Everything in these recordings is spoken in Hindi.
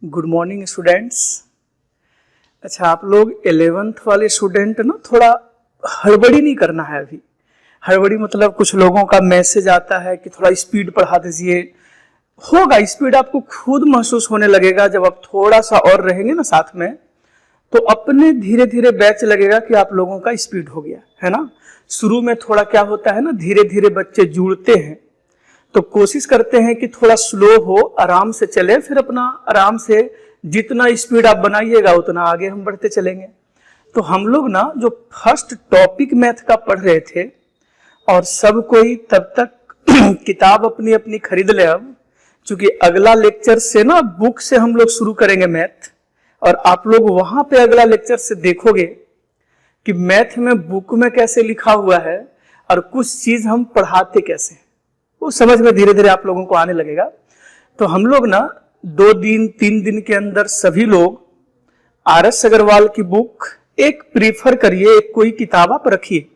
Good morning students. अच्छा, आप लोग 11th वाले स्टूडेंट ना थोड़ा हड़बड़ी नहीं करना है अभी। हड़बड़ी मतलब कुछ लोगों का मैसेज आता है कि थोड़ा स्पीड बढ़ा दीजिए। होगा स्पीड, आपको खुद महसूस होने लगेगा जब आप थोड़ा सा और रहेंगे ना साथ में, तो अपने धीरे धीरे बैच लगेगा कि आप लोगों का स्पीड हो गया है ना। शुरू में थोड़ा क्या होता है ना, धीरे धीरे बच्चे जुड़ते हैं, तो कोशिश करते हैं कि थोड़ा स्लो हो, आराम से चले, फिर अपना आराम से जितना स्पीड आप बनाइएगा उतना आगे हम बढ़ते चलेंगे। तो हम लोग ना जो फर्स्ट टॉपिक मैथ का पढ़ रहे थे और सब कोई तब तक किताब अपनी अपनी खरीद ले। अब चूंकि अगला लेक्चर से ना बुक से हम लोग शुरू करेंगे मैथ, और आप लोग वहां पे अगला लेक्चर से देखोगे कि मैथ में बुक में कैसे लिखा हुआ है और कुछ चीज हम पढ़ाते कैसे, वो समझ में धीरे धीरे आप लोगों को आने लगेगा। तो हम लोग ना 2 दिन 3 दिन के अंदर सभी लोग RS अग्रवाल की बुक एक प्रीफर करिए, एक कोई किताब आप रखिए।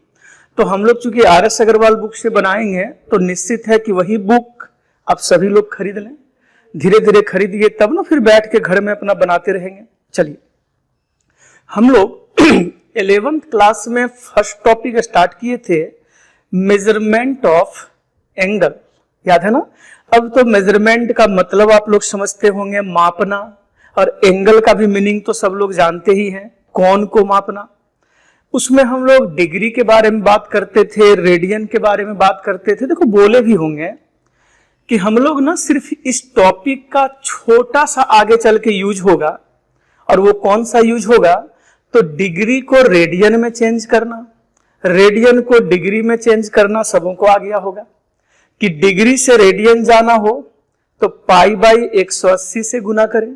तो हम लोग चूंकि RS अग्रवाल बुक से बनाएंगे तो निश्चित है कि वही बुक आप सभी लोग खरीद लें। धीरे धीरे खरीदिए, तब ना फिर बैठ के घर में अपना बनाते रहेंगे। चलिए, हम लोग 11th क्लास में फर्स्ट टॉपिक स्टार्ट किए थे मेजरमेंट ऑफ एंगल, याद है ना। अब तो मेजरमेंट का मतलब आप लोग समझते होंगे, मापना, और एंगल का भी मीनिंग तो सब लोग जानते ही हैं, कोण को मापना। उसमें हम लोग डिग्री के बारे में बात करते थे, रेडियन के बारे में बात करते थे। देखो, बोले भी होंगे कि हम लोग ना सिर्फ इस टॉपिक का छोटा सा आगे चल के यूज होगा, और वो कौन सा यूज होगा, तो डिग्री को रेडियन में चेंज करना, रेडियन को डिग्री में चेंज करना सबों को आ गया होगा कि डिग्री से रेडियन जाना हो तो π/180 से गुना करें,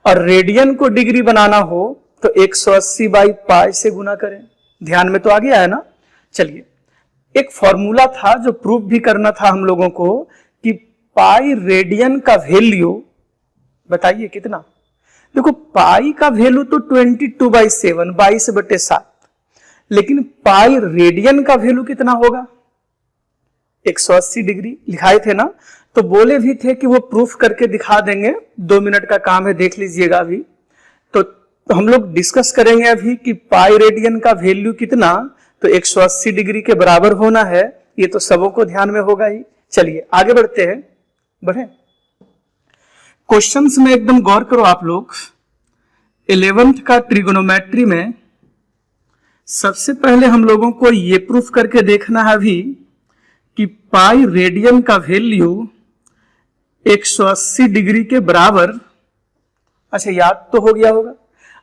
और रेडियन को डिग्री बनाना हो तो 180/π से गुना करें। ध्यान में तो आ गया है ना। चलिए, एक फॉर्मूला था जो प्रूफ भी करना था हम लोगों को कि पाई रेडियन का वैल्यू बताइए कितना। देखो, पाई का वैल्यू तो 22/7, 22/7, लेकिन पाई रेडियन का वैल्यू कितना होगा, 180 डिग्री लिखाए थे ना। तो बोले भी थे कि वो प्रूफ करके दिखा देंगे, 2 मिनट का काम है, देख लीजिएगा अभी। तो हम लोग डिस्कस करेंगे अभी कि पाई रेडियन का वैल्यू कितना, तो 180 डिग्री के बराबर होना है, ये तो सबों को ध्यान में होगा ही। चलिए आगे बढ़ते हैं, बढ़े। क्वेश्चंस में एकदम गौर करो आप लोग। 11th का ट्रिगोनोमेट्री में सबसे पहले हम लोगों को ये प्रूफ करके देखना है अभी कि पाई रेडियन का वैल्यू 180 डिग्री के बराबर। अच्छा, याद तो हो गया होगा।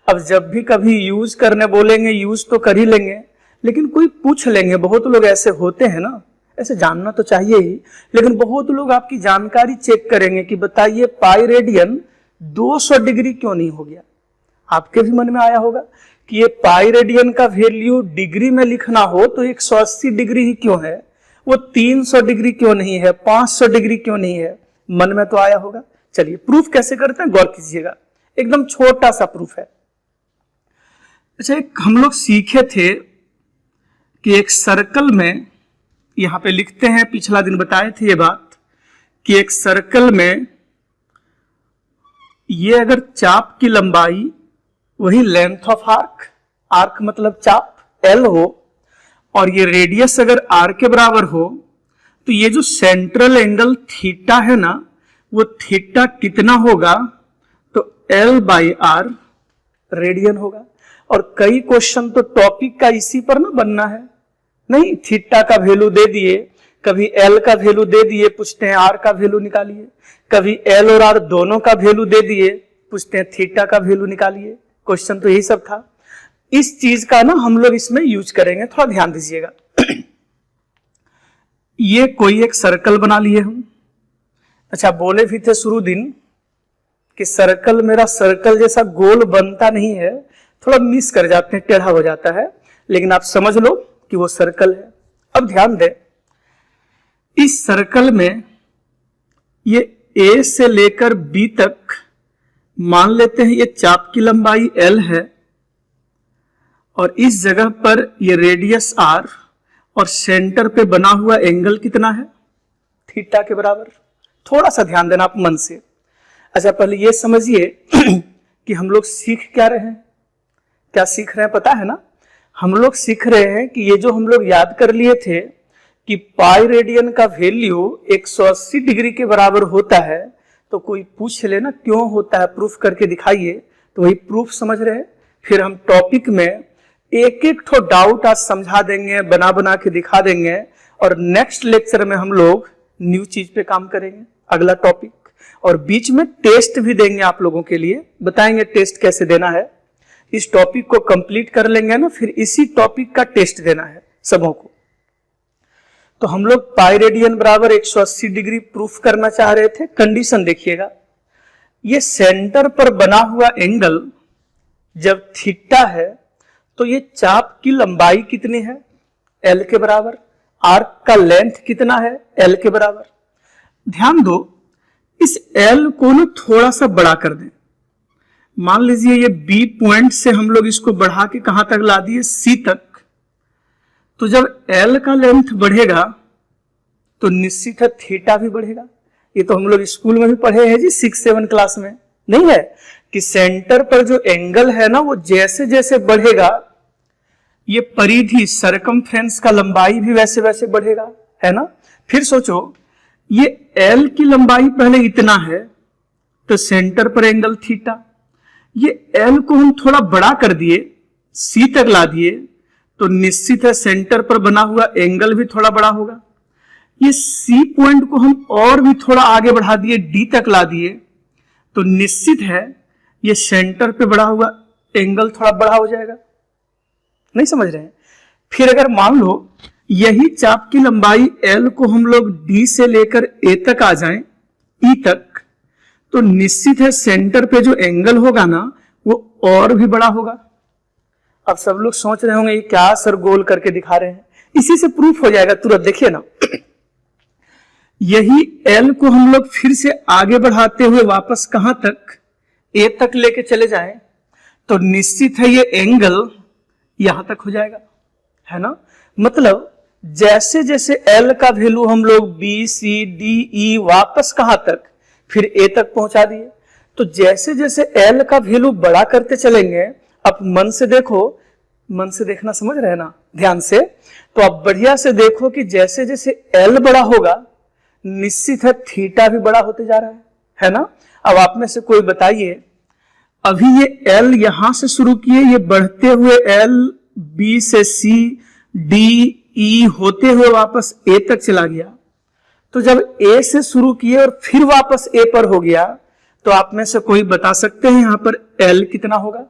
अब जब भी कभी यूज करने बोलेंगे, यूज तो कर ही लेंगे, लेकिन कोई पूछ लेंगे। बहुत लोग ऐसे होते हैं ना, ऐसे जानना तो चाहिए ही, लेकिन बहुत लोग आपकी जानकारी चेक करेंगे कि बताइए पाई रेडियन 200 डिग्री क्यों नहीं हो गया। आपके भी मन में आया होगा कि ये पाई रेडियन का वैल्यू डिग्री में लिखना हो तो 180 डिग्री ही क्यों है, वो 300 डिग्री क्यों नहीं है, 500 डिग्री क्यों नहीं है, मन में तो आया होगा। चलिए, प्रूफ कैसे करते हैं गौर कीजिएगा, एकदम छोटा सा प्रूफ है। अच्छा, एक हम लोग सीखे थे कि एक सर्कल में, यहां पे लिखते हैं, पिछला दिन बताए थे ये बात, कि एक सर्कल में ये अगर चाप की लंबाई वही लेंथ ऑफ आर्क, आर्क मतलब चाप L हो, और ये रेडियस अगर R के बराबर हो, तो ये जो सेंट्रल एंगल थीटा है ना, वो थीटा कितना होगा, तो L/R रेडियन होगा। और कई क्वेश्चन तो टॉपिक का इसी पर ना बनना है, नहीं, थीटा का वैल्यू दे दिए, कभी L का वैल्यू दे दिए, पूछते हैं R का वैल्यू निकालिए, कभी L और R दोनों का वैल्यू दे दिए, पूछते हैं थीटा का वैल्यू निकालिए। क्वेश्चन तो यही सब था। इस चीज का ना हम लोग इसमें यूज करेंगे, थोड़ा ध्यान दीजिएगा। ये कोई एक सर्कल बना लिए हम। अच्छा, बोले भी थे शुरू दिन कि सर्कल मेरा सर्कल जैसा गोल बनता नहीं है, थोड़ा मिस कर जाते हैं, टेढ़ा हो जाता है, लेकिन आप समझ लो कि वो सर्कल है। अब ध्यान दें, इस सर्कल में ये A से लेकर B तक मान लेते हैं ये चाप की लंबाई L है, और इस जगह पर ये रेडियस R, और सेंटर पे बना हुआ एंगल कितना है, थीटा के बराबर। थोड़ा सा ध्यान देना आप मन से। अच्छा पहले ये समझिए कि हम लोग सीख क्या रहे हैं, क्या सीख रहे हैं पता है ना? हम लोग सीख रहे हैं कि ये जो हम लोग याद कर लिए थे कि पाई रेडियन का वैल्यू 180 डिग्री के बराबर होता है, तो कोई पूछ ले ना क्यों होता है, प्रूफ करके दिखाइए, तो वही प्रूफ समझ रहे हैं। फिर हम टॉपिक में एक एक ठो डाउट आज समझा देंगे, बना बना के दिखा देंगे, और नेक्स्ट लेक्चर में हम लोग न्यू चीज पे काम करेंगे, अगला टॉपिक, और बीच में टेस्ट भी देंगे आप लोगों के लिए, बताएंगे टेस्ट कैसे देना है। इस टॉपिक को कंप्लीट कर लेंगे ना, फिर इसी टॉपिक का टेस्ट देना है सबों को। तो हम लोग पाई रेडियन बराबर 180 डिग्री प्रूफ करना चाह रहे थे। कंडीशन देखिएगा, ये सेंटर पर बना हुआ एंगल जब थीटा है तो ये चाप की लंबाई कितनी है, एल के बराबर। आर्क का लेंथ कितना है, एल के बराबर। ध्यान दो, इस एल को ना थोड़ा सा बड़ा कर दें। मान लीजिए ये बी पॉइंट से हम लोग इसको बढ़ा के कहां तक ला दिए, सी तक। तो जब एल का लेंथ बढ़ेगा तो निश्चित है थीटा भी बढ़ेगा। ये तो हम लोग स्कूल में भी पढ़े हैं जी, 6-7 क्लास में, नहीं है कि सेंटर पर जो एंगल है ना वो जैसे जैसे बढ़ेगा, ये परिधि सरकमफ्रेंस का लंबाई भी वैसे वैसे बढ़ेगा, है ना। फिर सोचो, ये एल की लंबाई पहले इतना है तो सेंटर पर एंगल थीटा, ये एल को हम थोड़ा बड़ा कर दिए, सी तक ला दिए, तो निश्चित है सेंटर पर बना हुआ एंगल भी थोड़ा बड़ा होगा। ये सी पॉइंट को हम और भी थोड़ा आगे बढ़ा दिए, डी तक ला दिए, तो निश्चित है ये सेंटर पे बड़ा हुआ एंगल थोड़ा बड़ा हो जाएगा। नहीं समझ रहे हैं? फिर अगर मान लो यही चाप की लंबाई एल को हम लोग डी से लेकर ए तक आ जाएं, ई तक, तो निश्चित है सेंटर पे जो एंगल होगा ना वो और भी बड़ा होगा। अब सब लोग सोच रहे होंगे ये क्या सर गोल करके दिखा रहे हैं, इसी से प्रूफ हो जाएगा तुरंत। देखिए ना, यही एल को हम लोग फिर से आगे बढ़ाते हुए वापस कहां तक, ए तक लेके चले जाएं, तो निश्चित है ये एंगल यहां तक हो जाएगा, है ना। मतलब जैसे जैसे एल का वैल्यू हम लोग बी सी डी ई वापस कहां तक, फिर ए तक पहुंचा दिए, तो जैसे जैसे एल का वैल्यू बड़ा करते चलेंगे, अब मन से देखो, मन से देखना समझ रहे हैं ना ध्यान से, तो अब बढ़िया से देखो कि जैसे जैसे एल बड़ा होगा निश्चित है थीटा भी बड़ा होते जा रहा है ना। अब आप में से कोई बताइए, अभी ये एल यहां से शुरू किए, ये बढ़ते हुए एल बी से सी डी ई होते हुए वापस ए तक चला गया, तो जब ए से शुरू किए और फिर वापस ए पर हो गया, तो आप में से कोई बता सकते हैं यहां पर एल कितना होगा?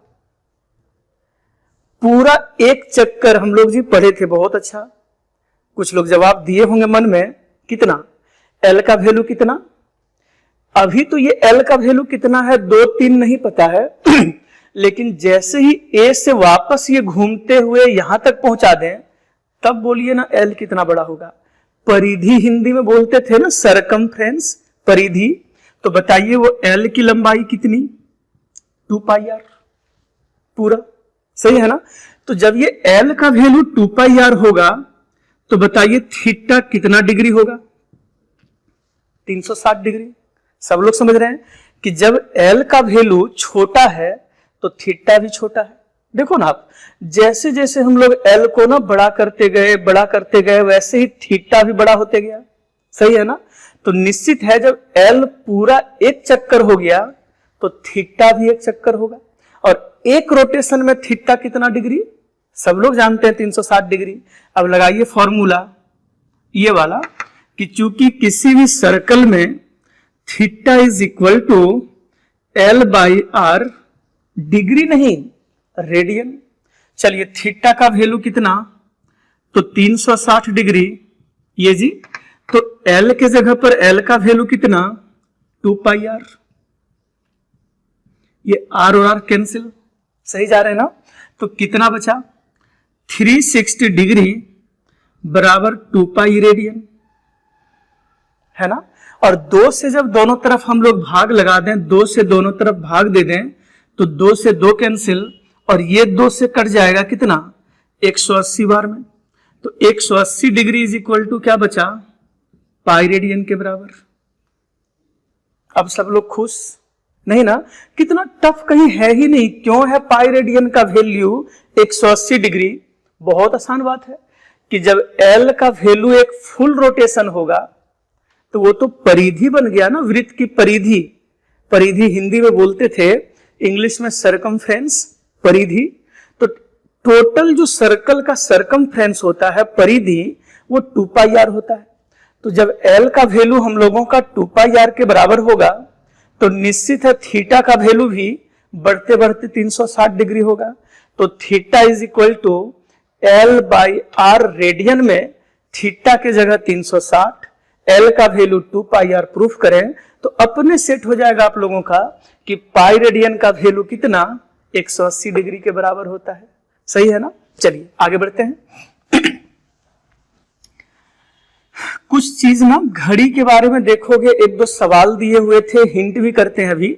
पूरा एक चक्कर हम लोग जी पढ़े थे, बहुत अच्छा। कुछ लोग जवाब दिए होंगे मन में, कितना एल का वैल्यू कितना? अभी तो ये एल का वैल्यू कितना है 2-3 नहीं पता है लेकिन जैसे ही ए से वापस ये घूमते हुए यहां तक पहुंचा दें, तब बोलिए ना एल कितना बड़ा होगा। परिधि हिंदी में बोलते थे ना, सरकमफ्रेंस, परिधि। तो बताइए वो एल की लंबाई कितनी, 2 पाई आर पूरा, सही है ना। तो जब ये एल का वैल्यू 2 पाई आर होगा, तो बताइए थीटा कितना डिग्री होगा, 360 डिग्री। सब लोग समझ रहे हैं कि जब एल का वैल्यू छोटा है तो थीटा भी छोटा है। देखो ना आप, जैसे जैसे हम लोग एल को ना बड़ा करते गए वैसे ही थीटा भी बड़ा होते गया, सही है ना। तो निश्चित है जब एल पूरा एक चक्कर हो गया तो थीटा भी एक चक्कर होगा, और एक रोटेशन में थीटा कितना डिग्री, सब लोग जानते हैं 360 डिग्री। अब लगाइए फॉर्मूला ये वाला कि चूंकि किसी भी सर्कल में theta is equal to L by R, degree नहीं रेडियन। चलिए थीटा का वैल्यू कितना, तो 360 डिग्री, ये जी, तो एल के जगह पर एल का वैल्यू कितना, 2 पाई आर। ये आर और आर कैंसिल, सही जा रहे हैं ना। तो कितना बचा, 360 डिग्री बराबर 2 पाई रेडियन, है ना। और 2 से जब दोनों तरफ हम लोग भाग लगा दें, 2 से दोनों तरफ भाग दे दें, तो 2 से 2 कैंसिल, और ये 2 से कट जाएगा कितना, 180 बार में। तो 180 डिग्री इज इक्वल टू क्या बचा, पाई रेडियन के बराबर। अब सब लोग खुश, नहीं ना, कितना टफ कहीं है ही नहीं। क्यों है पाई रेडियन का वैल्यू 180 डिग्री? बहुत आसान बात है कि जब L का वैल्यू एक फुल रोटेशन होगा तो वो तो परिधि बन गया ना, वृत्त की परिधि। परिधि हिंदी में बोलते थे, इंग्लिश में सरकमफ्रेंस, परिधि। तो टोटल जो सर्कल का सरकमफ्रेंस होता है, परिधि, वो 2 पाई आर होता है। तो जब L का वैल्यू हम लोगों का 2 पाई आर के बराबर होगा तो निश्चित है थीटा का वैल्यू भी बढ़ते बढ़ते 360 डिग्री होगा। तो theta is equal to L by R radian में थीटा के जगह 360, L का वैल्यू 2 पाई आर प्रूफ करें तो अपने सेट हो जाएगा आप लोगों का कि पाई रेडियन का वैल्यू कितना 180 डिग्री के बराबर होता है। सही है ना? चलिए आगे बढ़ते हैं। कुछ चीज ना घड़ी के बारे में देखोगे, 1-2 सवाल दिए हुए थे, हिंट भी करते हैं अभी।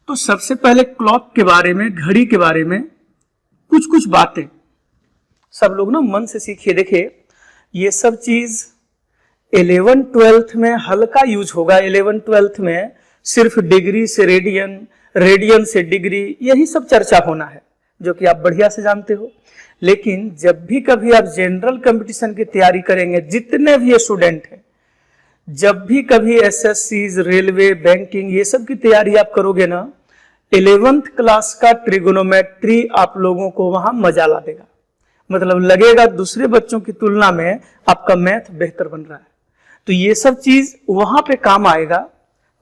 तो सबसे पहले क्लॉक के बारे में, घड़ी के बारे में कुछ कुछ बातें सब लोग ना मन से सीखिए। देखिए ये सब चीज 11th-12th में हल्का यूज होगा। 11th-12th में सिर्फ डिग्री से रेडियन, रेडियन से डिग्री, यही सब चर्चा होना है जो कि आप बढ़िया से जानते हो। लेकिन जब भी कभी आप जनरल कंपटीशन की तैयारी करेंगे, जितने भी स्टूडेंट हैं, जब भी कभी एसएससी, रेलवे, बैंकिंग, ये सब की तैयारी आप करोगे ना, 11th क्लास का ट्रिगोनोमेट्री आप लोगों को वहां मजा ला देगा। मतलब लगेगा दूसरे बच्चों की तुलना में आपका मैथ बेहतर बन रहा है। तो ये सब चीज वहां पे काम आएगा।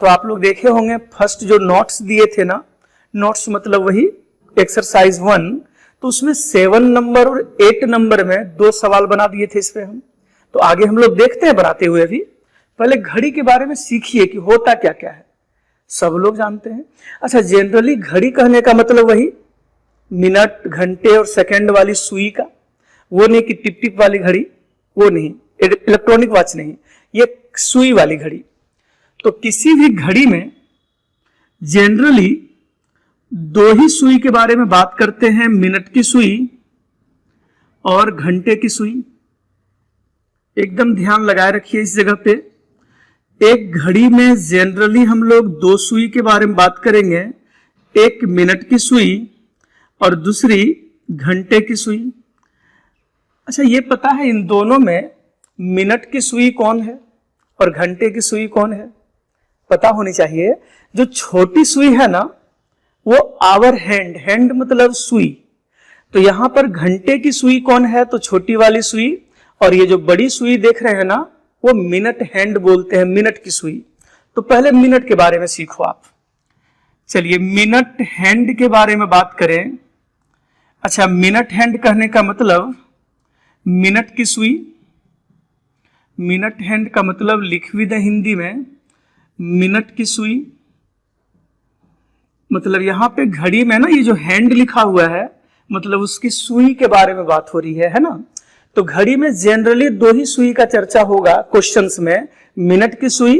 तो आप लोग देखे होंगे फर्स्ट जो नोट्स दिए थे ना, नोट्स मतलब वही एक्सरसाइज 1, तो उसमें 7 नंबर और 8 नंबर में 2 सवाल बना दिए थे इसमें हम। तो आगे हम लोग देखते हैं बनाते हुए भी। पहले घड़ी के बारे में सीखिए कि होता क्या क्या है, सब लोग जानते हैं। अच्छा, जनरली घड़ी कहने का मतलब वही मिनट, घंटे और सेकंड वाली सुई का, वो नहीं कि टिप टिप वाली घड़ी, वो नहीं, इलेक्ट्रॉनिक वॉच नहीं, ये सुई वाली घड़ी। तो किसी भी घड़ी में जनरली 2 ही सुई के बारे में बात करते हैं, मिनट की सुई और घंटे की सुई। एकदम ध्यान लगाए रखिए इस जगह पे। एक घड़ी में जनरली हम लोग 2 सुई के बारे में बात करेंगे, एक मिनट की सुई और दूसरी घंटे की सुई। अच्छा, ये पता है इन दोनों में मिनट की सुई कौन है और घंटे की सुई कौन है? पता होनी चाहिए। जो छोटी सुई है ना, वो आवर हैंड, हैंड मतलब सुई। तो यहां पर घंटे की सुई कौन है? तो छोटी वाली सुई। और ये जो बड़ी सुई देख रहे हैं ना, वो मिनट हैंड बोलते हैं, मिनट की सुई। तो पहले मिनट के बारे में सीखो आप। चलिए मिनट हैंड के बारे में बात करें। अच्छा, मिनट हैंड कहने का मतलब मिनट की सुई, मिनट हैंड का मतलब लिख भी दें हिंदी में, मिनट की सुई। मतलब यहां पे घड़ी में ना ये जो हैंड लिखा हुआ है, मतलब उसकी सुई के बारे में बात हो रही है ना। तो घड़ी में जनरली 2 ही सुई का चर्चा होगा क्वेश्चंस में, मिनट की सुई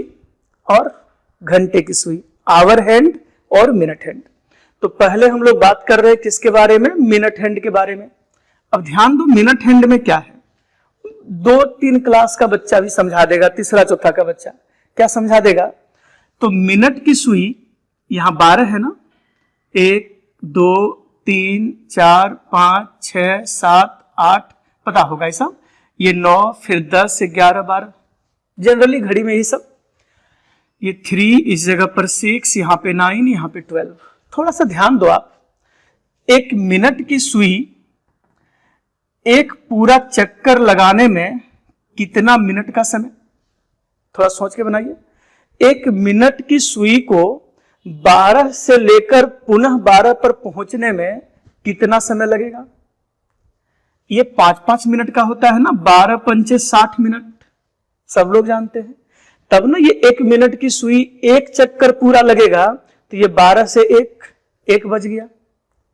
और घंटे की सुई, आवर हैंड और मिनट हैंड। तो पहले हम लोग बात कर रहे हैं किसके बारे में? मिनट हैंड के बारे में। अब ध्यान दो, मिनट हैंड में क्या है, 2-3 क्लास का बच्चा भी समझा देगा, तीसरा चौथा का बच्चा क्या समझा देगा। तो मिनट की सुई यहां 12 है ना, 1, 2, 3, 4, 5, 6, 7, 8, पता होगा ऐसा, ये 9, फिर 10, 11, 12, जनरली घड़ी में ही सब। ये 3, इस जगह पर 6, यहां पे 9, यहां पे 12। थोड़ा सा ध्यान दो आप, एक मिनट की सुई एक पूरा चक्कर लगाने में कितना मिनट का समय, थोड़ा सोच के बनाइए। एक मिनट की सुई को 12 से लेकर पुनः 12 पर पहुंचने में कितना समय लगेगा? ये 5-5 मिनट का होता है ना, 12 पंचे 60 मिनट, सब लोग जानते हैं। तब ना ये 1 मिनट की सुई एक चक्कर पूरा लगेगा, तो ये 12 से 1 बज गया,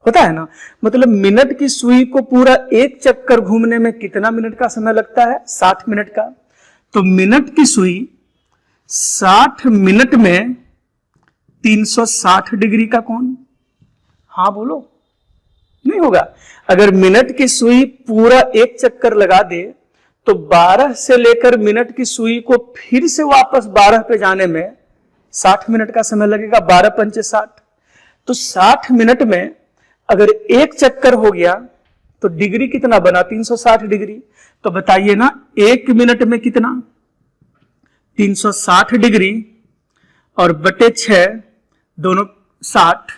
होता है ना। मतलब मिनट की सुई को पूरा एक चक्कर घूमने में कितना मिनट का समय लगता है? 60 मिनट का। तो मिनट की सुई 60 मिनट में 360 डिग्री का कोण, हाँ बोलो, नहीं होगा। अगर मिनट की सुई पूरा एक चक्कर लगा दे तो 12 से लेकर मिनट की सुई को फिर से वापस 12 पे जाने में 60 मिनट का समय लगेगा, 12 पंचे 60। तो 60 मिनट में अगर एक चक्कर हो गया तो डिग्री कितना बना, 360 डिग्री। तो बताइए ना, एक मिनट में कितना, 360 डिग्री और बटे 6, दोनों 60,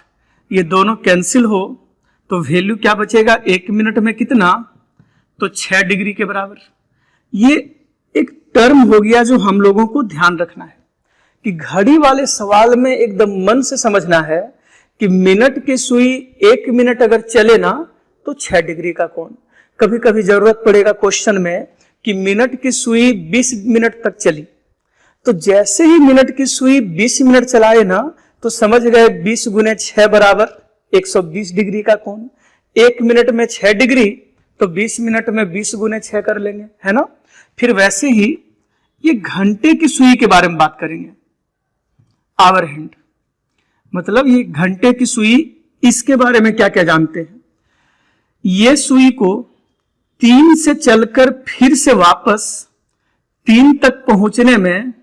ये दोनों कैंसिल हो तो वैल्यू क्या बचेगा, एक मिनट में कितना, तो 6 डिग्री के बराबर। ये एक टर्म हो गया जो हम लोगों को ध्यान रखना है कि घड़ी वाले सवाल में एकदम मन से समझना है कि मिनट की सुई 1 मिनट अगर चले ना तो 6 डिग्री का कोण। कभी कभी जरूरत पड़ेगा क्वेश्चन में कि मिनट की सुई 20 मिनट तक चली, तो जैसे ही मिनट की सुई 20 मिनट चलाए ना तो समझ गए 20 गुने 6 बराबर 120 डिग्री का कोण। 1 मिनट में 6 डिग्री, तो 20 मिनट में 20 गुने 6 कर लेंगे, है ना। फिर वैसे ही ये घंटे की सुई के बारे में बात करेंगे, आवर हैंड, मतलब ये घंटे की सुई, इसके बारे में क्या क्या जानते हैं। ये सुई को 3 से चलकर फिर से वापस 3 तक पहुंचने में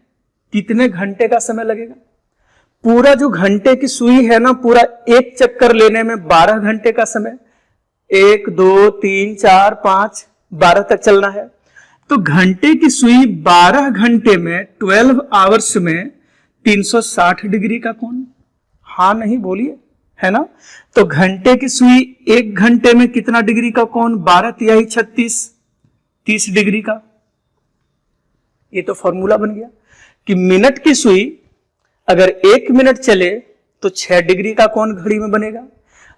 कितने घंटे का समय लगेगा। पूरा जो घंटे की सुई है ना, पूरा एक चक्कर लेने में 12 घंटे का समय, 1 2 3 4 5 12 तक चलना है। तो घंटे की सुई 12 घंटे में 12 आवर्स में 360 डिग्री का कोण। हाँ नहीं बोलिए, है ना। तो घंटे की सुई 1 घंटे में कितना डिग्री का कोण, 12 तिहाई 36, 30 डिग्री का। ये तो फॉर्मूला बन गया कि मिनट की सुई अगर 1 मिनट चले तो 6 डिग्री का कोण घड़ी में बनेगा,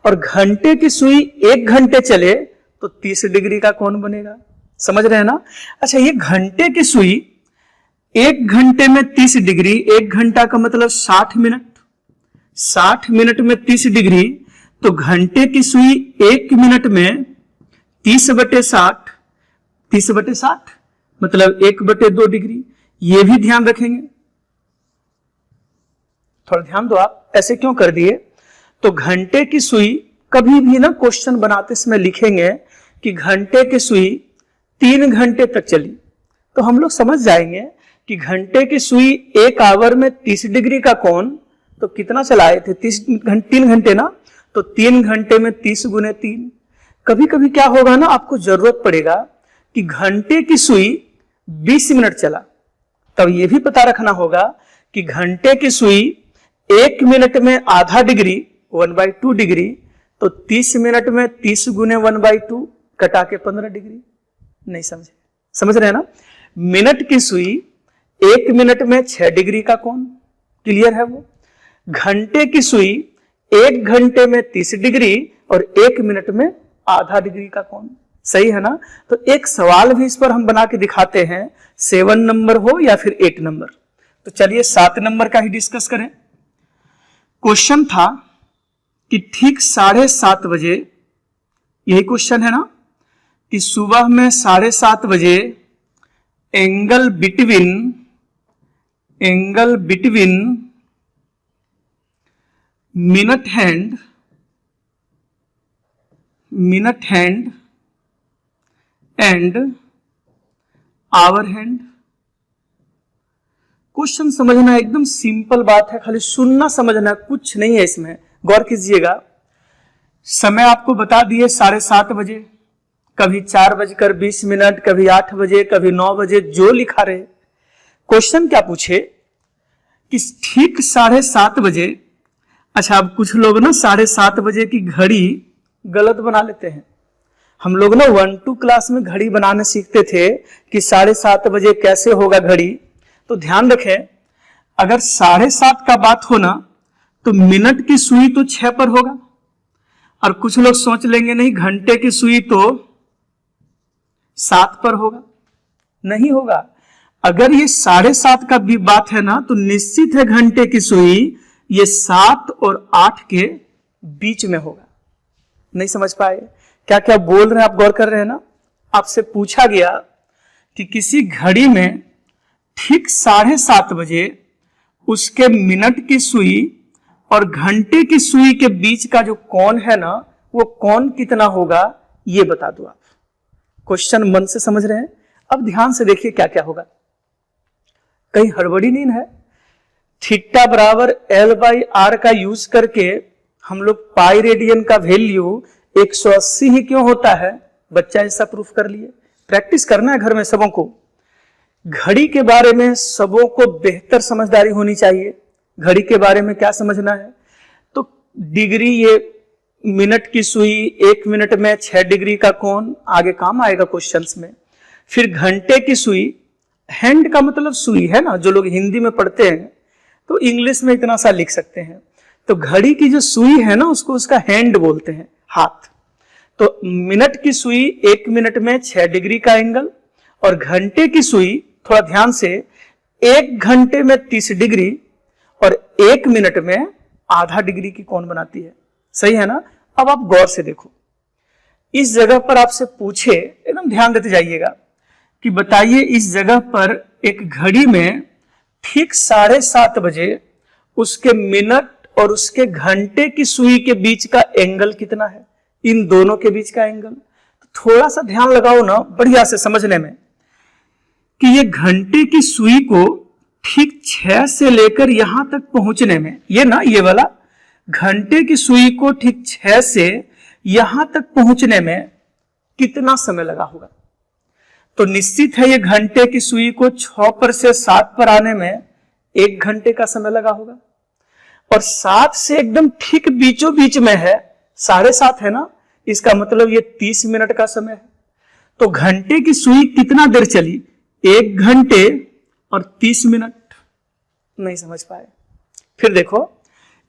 और घंटे की सुई 1 घंटे चले तो 30 डिग्री का कोण बनेगा। समझ रहे हैं ना। अच्छा, ये घंटे की सुई 1 घंटे में 30 डिग्री, 1 घंटा का मतलब 60 मिनट, 60 मिनट में 30 डिग्री, तो घंटे की सुई 1 मिनट में 30/60, 30/60 मतलब 1/2 डिग्री। ये भी ध्यान रखेंगे, थोड़ा ध्यान दो आप, ऐसे क्यों कर दिए। तो घंटे की सुई कभी भी ना क्वेश्चन बनाते समय लिखेंगे कि घंटे की सुई 3 घंटे तक चली, तो हम लोग समझ जाएंगे कि घंटे की सुई 1 आवर में 30 डिग्री का कोण, तो कितना चलाए थे, 3 घंटे ना, तो 3 घंटे में 30 गुने 3। कभी कभी क्या होगा ना, आपको जरूरत पड़ेगा कि घंटे की सुई 20 मिनट चला, तब ये भी पता रखना होगा कि घंटे की सुई 1 मिनट में आधा डिग्री 1/2 डिग्री, तो 30 मिनट में 30 गुने 1/2 कटा के 15 डिग्री। नहीं समझे, समझ रहे हैं ना। मिनट की सुई 1 मिनट में 6 डिग्री का कोण, क्लियर है वो। घंटे की सुई 1 घंटे में 30 डिग्री और 1 मिनट में आधा डिग्री का कोण, सही है ना। तो एक सवाल भी इस पर हम बना के दिखाते हैं, 7 नंबर हो या फिर 8 नंबर। तो चलिए 7 नंबर का ही डिस्कस करें। क्वेश्चन था कि ठीक 7:30 बजे, यही क्वेश्चन है ना, कि सुबह में 7:30 बजे angle between minute hand and hour hand. Question समझना एकदम सिंपल बात है, खाली सुनना समझना, कुछ नहीं है इसमें, गौर कीजिएगा। समय आपको बता दिए 7:30 बजे, कभी 4:20, कभी 8 बजे, कभी 9 बजे, जो लिखा रहे। क्वेश्चन क्या पूछे कि ठीक 7:30 बजे। अच्छा, अब कुछ लोग ना 7:30 बजे की घड़ी गलत बना लेते हैं। हम लोग ना 1-2 क्लास में घड़ी बनाने सीखते थे कि 7:30 बजे कैसे होगा घड़ी। तो ध्यान रखें, अगर 7:30 का बात हो ना तो मिनट की सुई तो 6 पर होगा, और कुछ लोग सोच लेंगे नहीं घंटे की सुई तो 7 पर होगा। नहीं होगा। अगर ये 7:30 का भी बात है ना तो निश्चित है घंटे की सुई ये 7 और 8 के बीच में होगा। नहीं समझ पाए क्या क्या बोल रहे हैं आप, गौर कर रहे हैं ना। आपसे पूछा गया कि किसी घड़ी में ठीक 7:30 बजे उसके मिनट की सुई और घंटे की सुई के बीच का जो कोण है ना, वो कोण कितना होगा, ये बता दो आप। क्वेश्चन मन से समझ रहे हैं। अब ध्यान से देखिए क्या क्या होगा, कहीं हड़बड़ी नहीं है। थीटा बराबर L/R का यूज करके हम लोग पाई रेडियन का वैल्यू 180 ही क्यों होता है, बच्चा ऐसा प्रूफ कर लिए। प्रैक्टिस करना है घर में सबों को। घड़ी के बारे में सबों को बेहतर समझदारी होनी चाहिए। घड़ी के बारे में क्या समझना है, तो डिग्री, ये मिनट की सुई, 1 मिनट में 6 डिग्री का कोण, आगे काम आएगा क्वेश्चंस में। फिर घंटे की सुई, हैंड का मतलब सुई है ना, जो लोग हिंदी में पढ़ते हैं तो इंग्लिश में इतना सा लिख सकते हैं। तो घड़ी की जो सुई है ना, उसको उसका हैंड बोलते हैं, हाथ। तो मिनट की सुई 1 मिनट में 6 डिग्री का एंगल, और घंटे की सुई, थोड़ा ध्यान से, 1 घंटे में 30 डिग्री और 1 मिनट में आधा डिग्री की कोण बनाती है। सही है ना। अब आप गौर से देखो, इस जगह पर आपसे पूछे, एकदम ध्यान देते जाइएगा, कि बताइए इस जगह पर एक घड़ी में ठीक 7:30 बजे उसके मिनट और उसके घंटे की सुई के बीच का एंगल कितना है, इन दोनों के बीच का एंगल। तो थोड़ा सा ध्यान लगाओ ना बढ़िया से समझने में, कि ये घंटे की सुई को ठीक 6 से लेकर यहां तक पहुंचने में, ये ना, ये वाला घंटे की सुई को ठीक 6 से यहां तक पहुंचने में कितना समय लगा होगा। तो निश्चित है ये घंटे की सुई को 6 पर से 7 पर आने में 1 घंटे का समय लगा होगा, और 7 से एकदम ठीक बीचों बीच में है 7:30 है ना, इसका मतलब ये 30 मिनट का समय है। तो घंटे की सुई कितना देर चली, 1 घंटे और 30 मिनट। नहीं समझ पाए। फिर देखो,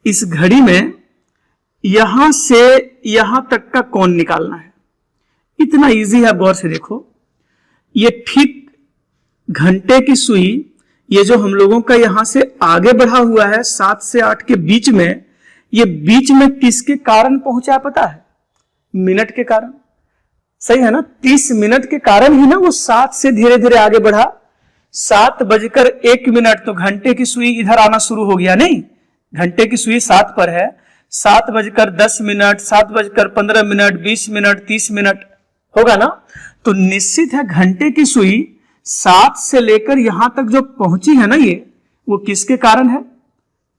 इस घड़ी में यहां से यहां तक का कोण निकालना है, इतना इजी है। गौर से देखो, ये ठीक घंटे की सुई, ये जो हम लोगों का यहां से आगे बढ़ा हुआ है 7 से 8 के बीच में, ये बीच में किसके कारण पहुंचा पता है, मिनट के कारण। सही है ना, 30 मिनट के कारण ही ना वो 7 से धीरे धीरे आगे बढ़ा। 7:01, तो घंटे की सुई इधर आना शुरू हो गया। नहीं, घंटे की सुई 7 पर है, 7:10, 7:15, 20 मिनट, 30 मिनट होगा ना। तो निश्चित है घंटे की सुई 7 से लेकर यहां तक जो पहुंची है ना, ये वो किसके कारण है,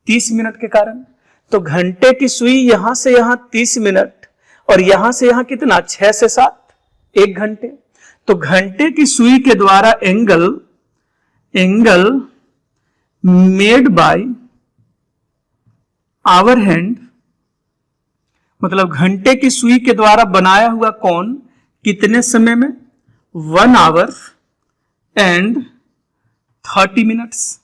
30 मिनट के कारण। तो घंटे की सुई यहां से यहां 30 मिनट, और यहां से यहां कितना, 6 से 7, 1 घंटे। तो घंटे की सुई के द्वारा angle made by hour hand, मतलब घंटे की सुई के द्वारा बनाया हुआ कोण कितने समय में, 1 आवर एंड 30 मिनट्स।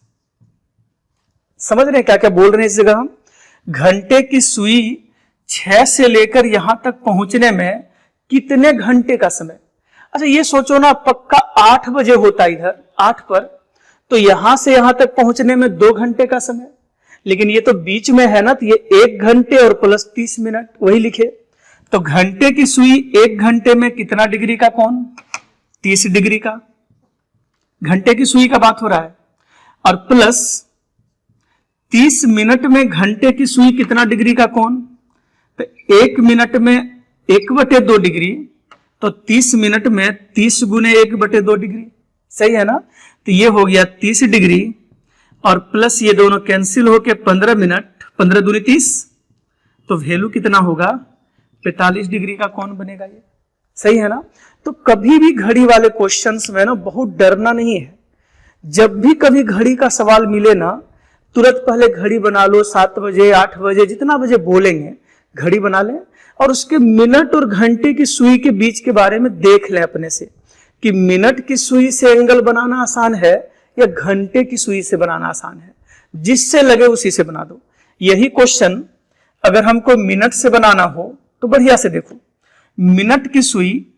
समझ रहे हैं क्या क्या बोल रहे हैं इस जगह हम। घंटे की सुई 6 से लेकर यहां तक पहुंचने में कितने घंटे का समय। अच्छा ये सोचो ना, पक्का 8 बजे होता इधर 8 पर, तो यहां से यहां तक पहुंचने में 2 घंटे का समय, लेकिन ये तो बीच में है ना, तो ये 1 घंटे और प्लस 30 मिनट वही लिखे। तो घंटे की सुई 1 घंटे में कितना डिग्री का कोण, 30 डिग्री का, घंटे की सुई का बात हो रहा है, और प्लस 30 मिनट में घंटे की सुई कितना डिग्री का कोण, तो 1 मिनट में 1/2 डिग्री, तो 30 मिनट में 30 गुने 1/2 डिग्री। सही है ना। तो ये हो गया 30 डिग्री, और प्लस ये दोनों कैंसिल होके 15 मिनट, 15 दूनी 30, तो वैल्यू कितना होगा, 45 डिग्री का कोण बनेगा ये। सही है ना। तो कभी भी घड़ी वाले क्वेश्चंस में ना बहुत डरना नहीं है। जब भी कभी घड़ी का सवाल मिले ना, तुरंत पहले घड़ी बना लो, 7 बजे 8 बजे जितना बजे बोलेंगे घड़ी बना लें, और उसके मिनट और घंटे की सुई के बीच के बारे में देख लें अपने से, कि मिनट की सुई से एंगल बनाना आसान है या घंटे की सुई से बनाना आसान है। जिससे लगे उसी से बना दो। यही क्वेश्चन अगर हमको मिनट से बनाना हो तो बढ़िया से देखो, मिनट की सुई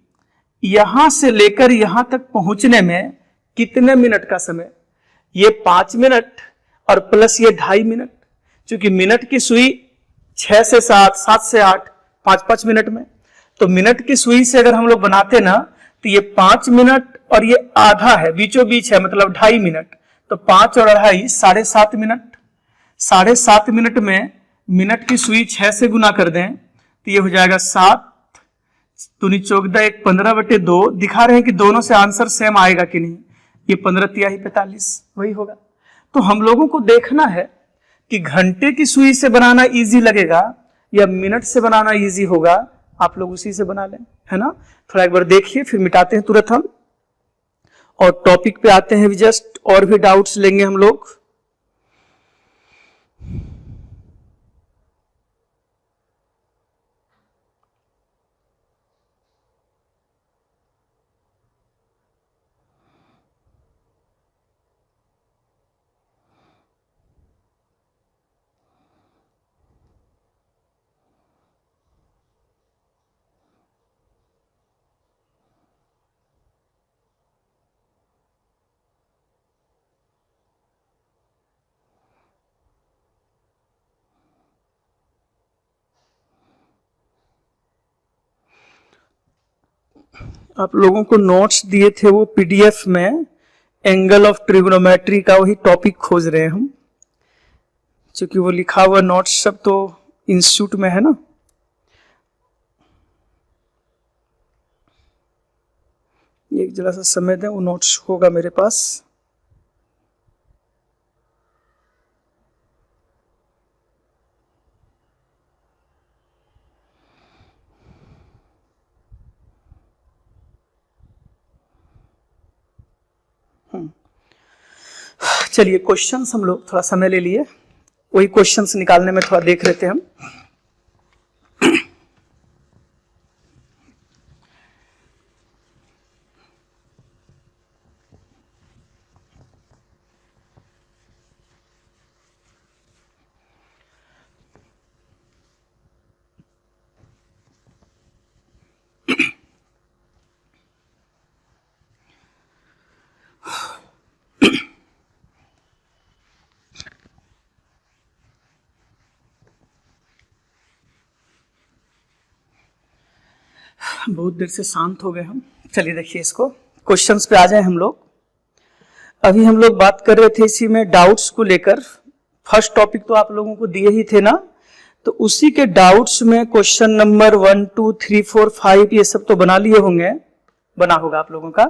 यहां से लेकर यहां तक पहुंचने में कितने मिनट का समय, ये 5 मिनट और प्लस ये 2.5 मिनट, क्योंकि मिनट की सुई 6 से 7, 7 से 8, 5-5 मिनट में। तो मिनट की सुई से अगर हम लोग बनाते ना, तो ये 5 मिनट और ये आधा है, बीचों बीच है, मतलब 2.5 मिनट, तो 5 और 2.5 7.5 मिनट। 7.5 मिनट में मिनट की सुई 6 से गुना कर दें तो ये हो जाएगा 7 दूनी 14, 1 15/2। दिखा रहे हैं कि दोनों से आंसर सेम आएगा कि नहीं। ये 15 तिहाई 45 वही होगा। तो हम लोगों को देखना है कि घंटे की सुई से बनाना इजी लगेगा या मिनट से बनाना इजी होगा, आप लोग उसी से बना लें, है ना। थोड़ा एक बार देखिए, फिर मिटाते हैं तुरंत हम और टॉपिक पे आते हैं। जस्ट और भी डाउट्स लेंगे हम लोग। आप लोगों को नोट्स दिए थे वो पीडीएफ में, एंगल ऑफ ट्रिग्नोमेट्री का वही टॉपिक खोज रहे हैं हम, क्योंकि वो लिखा हुआ नोट्स सब तो इंस्टीट्यूट में है ना। एक जरा सा समय दें, वो नोट्स होगा मेरे पास। चलिए क्वेश्चंस हम लोग थोड़ा समय ले लिए, वही क्वेश्चंस निकालने में थोड़ा देख लेते हैं हम। बहुत देर से शांत हो गए हम। चलिए देखिए इसको, क्वेश्चंस पे आ जाए हम लोग। अभी हम लोग बात कर रहे थे इसी में डाउट्स को लेकर। फर्स्ट टॉपिक तो आप लोगों को दिए ही थे ना, तो उसी के डाउट्स में क्वेश्चन नंबर 1 2 3 4 5 ये सब तो बना लिए होंगे, बना होगा आप लोगों का।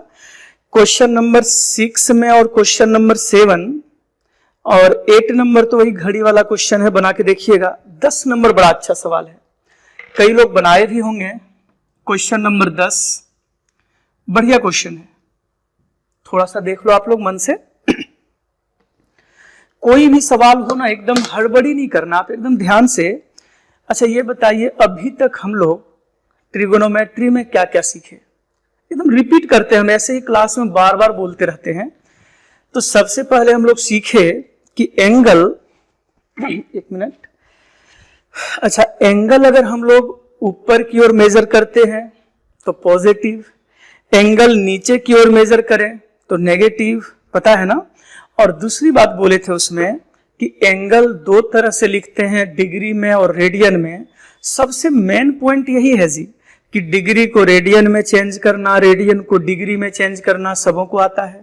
क्वेश्चन नंबर 6 में और क्वेश्चन नंबर 7 और 8 नंबर तो वही घड़ी वाला क्वेश्चन है, बना के देखिएगा। 10 नंबर बड़ा अच्छा सवाल है, कई लोग बनाए भी होंगे। क्वेश्चन नंबर 10 बढ़िया क्वेश्चन है, थोड़ा सा देख लो आप लोग मन से। कोई भी सवाल हो ना, एकदम हड़बड़ी नहीं करना, आप एकदम ध्यान से। अच्छा ये बताइए, अभी तक हम लोग ट्रिगोनोमेट्री में क्या क्या सीखे? एकदम रिपीट करते हैं हम, ऐसे ही क्लास में बार बार बोलते रहते हैं। तो सबसे पहले हम लोग सीखे कि एंगल, एक मिनट, अच्छा एंगल अगर हम लोग ऊपर की ओर मेजर करते हैं तो पॉजिटिव, एंगल नीचे की ओर मेजर करें तो नेगेटिव, पता है ना। और दूसरी बात बोले थे उसमें कि एंगल दो तरह से लिखते हैं, डिग्री में और रेडियन में। सबसे मेन पॉइंट यही है जी कि डिग्री को रेडियन में चेंज करना, रेडियन को डिग्री में चेंज करना सबों को आता है।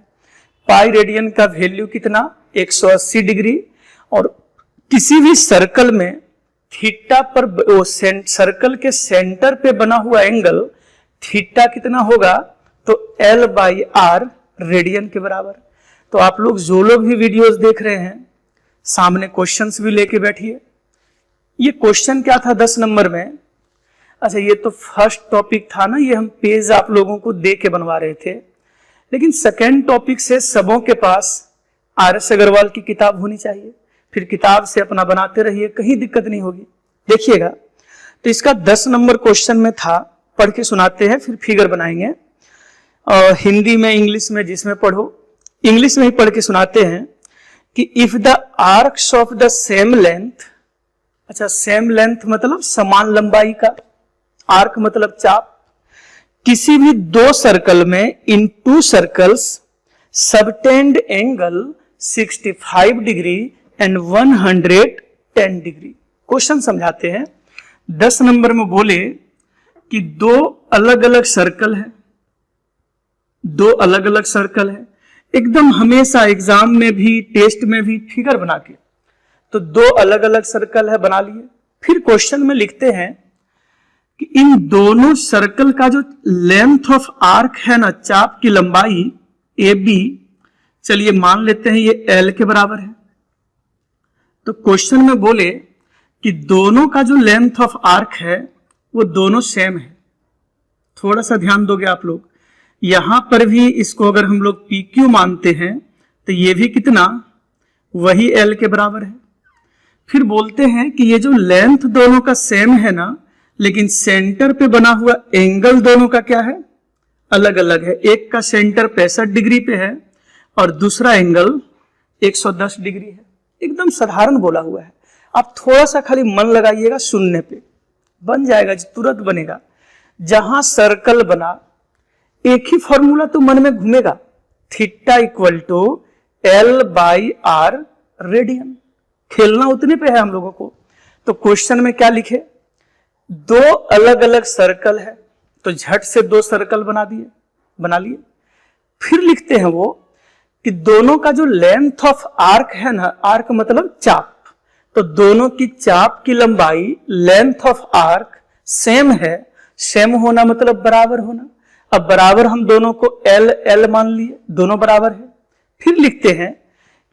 पाई रेडियन का वैल्यू कितना, 180 डिग्री। और किसी भी सर्कल में थीटा पर, सर्कल के सेंटर पे बना हुआ एंगल थीटा कितना होगा, तो L/R रेडियन के बराबर। तो आप लोग जो लोग भी वीडियोस देख रहे हैं, सामने क्वेश्चंस भी लेके बैठिए। ये क्वेश्चन क्या था 10 नंबर में? अच्छा ये तो फर्स्ट टॉपिक था ना, ये हम पेज आप लोगों को दे के बनवा रहे थे। लेकिन सेकेंड टॉपिक से सबों के पास RS अग्रवाल की किताब होनी चाहिए, फिर किताब से अपना बनाते रहिए, कहीं दिक्कत नहीं होगी। देखिएगा, तो इसका 10 नंबर क्वेश्चन में था, पढ़ के सुनाते हैं फिर फिगर बनाएंगे। और हिंदी में, इंग्लिश में, जिसमें पढ़ो। इंग्लिश में ही पढ़ के सुनाते हैं कि if the arcs of the same length, अच्छा सेम लेंथ मतलब समान लंबाई का, आर्क मतलब चाप, किसी भी दो सर्कल में in two circles subtend angle 65 degree and 110 degree. Question समझाते हैं। 10 नंबर में बोले कि दो अलग अलग सर्कल है, दो अलग अलग सर्कल है, एकदम हमेशा एग्जाम में भी टेस्ट में भी फिगर बना के, तो दो अलग अलग सर्कल है, बना लिए। फिर क्वेश्चन में लिखते हैं कि इन दोनों सर्कल का जो लेंथ ऑफ आर्क है ना, चाप की लंबाई AB, चलिए मान लेते हैं ये L के बराबर है। तो क्वेश्चन में बोले कि दोनों का जो लेंथ ऑफ आर्क है वो दोनों सेम है। थोड़ा सा ध्यान दोगे आप लोग, यहां पर भी इसको अगर हम लोग PQ मानते हैं तो ये भी कितना, वही L के बराबर है। फिर बोलते हैं कि ये जो लेंथ दोनों का सेम है ना, लेकिन सेंटर पे बना हुआ एंगल दोनों का क्या है, अलग अलग है। एक का सेंटर 65 डिग्री पे है और दूसरा एंगल 110 डिग्री है। एकदम साधारण बोला हुआ है, आप थोड़ा सा खाली मन लगाइएगा, सुनने पे बन जाएगा, तुरंत बनेगा। जहां सर्कल बना, एक ही फॉर्मूला तो मन में घूमेगा, theta equal to L/R radian. खेलना उतने पे है हम लोगों को। तो क्वेश्चन में क्या लिखे, दो अलग अलग सर्कल है, तो झट से दो सर्कल बना लिए। फिर लिखते हैं वो कि दोनों का जो लेंथ ऑफ आर्क है ना, आर्क मतलब चाप, तो दोनों की चाप की लंबाई लेंथ ऑफ आर्क सेम है। सेम होना मतलब बराबर होना। अब बराबर हम दोनों को L L मान लिए, दोनों बराबर है। फिर लिखते हैं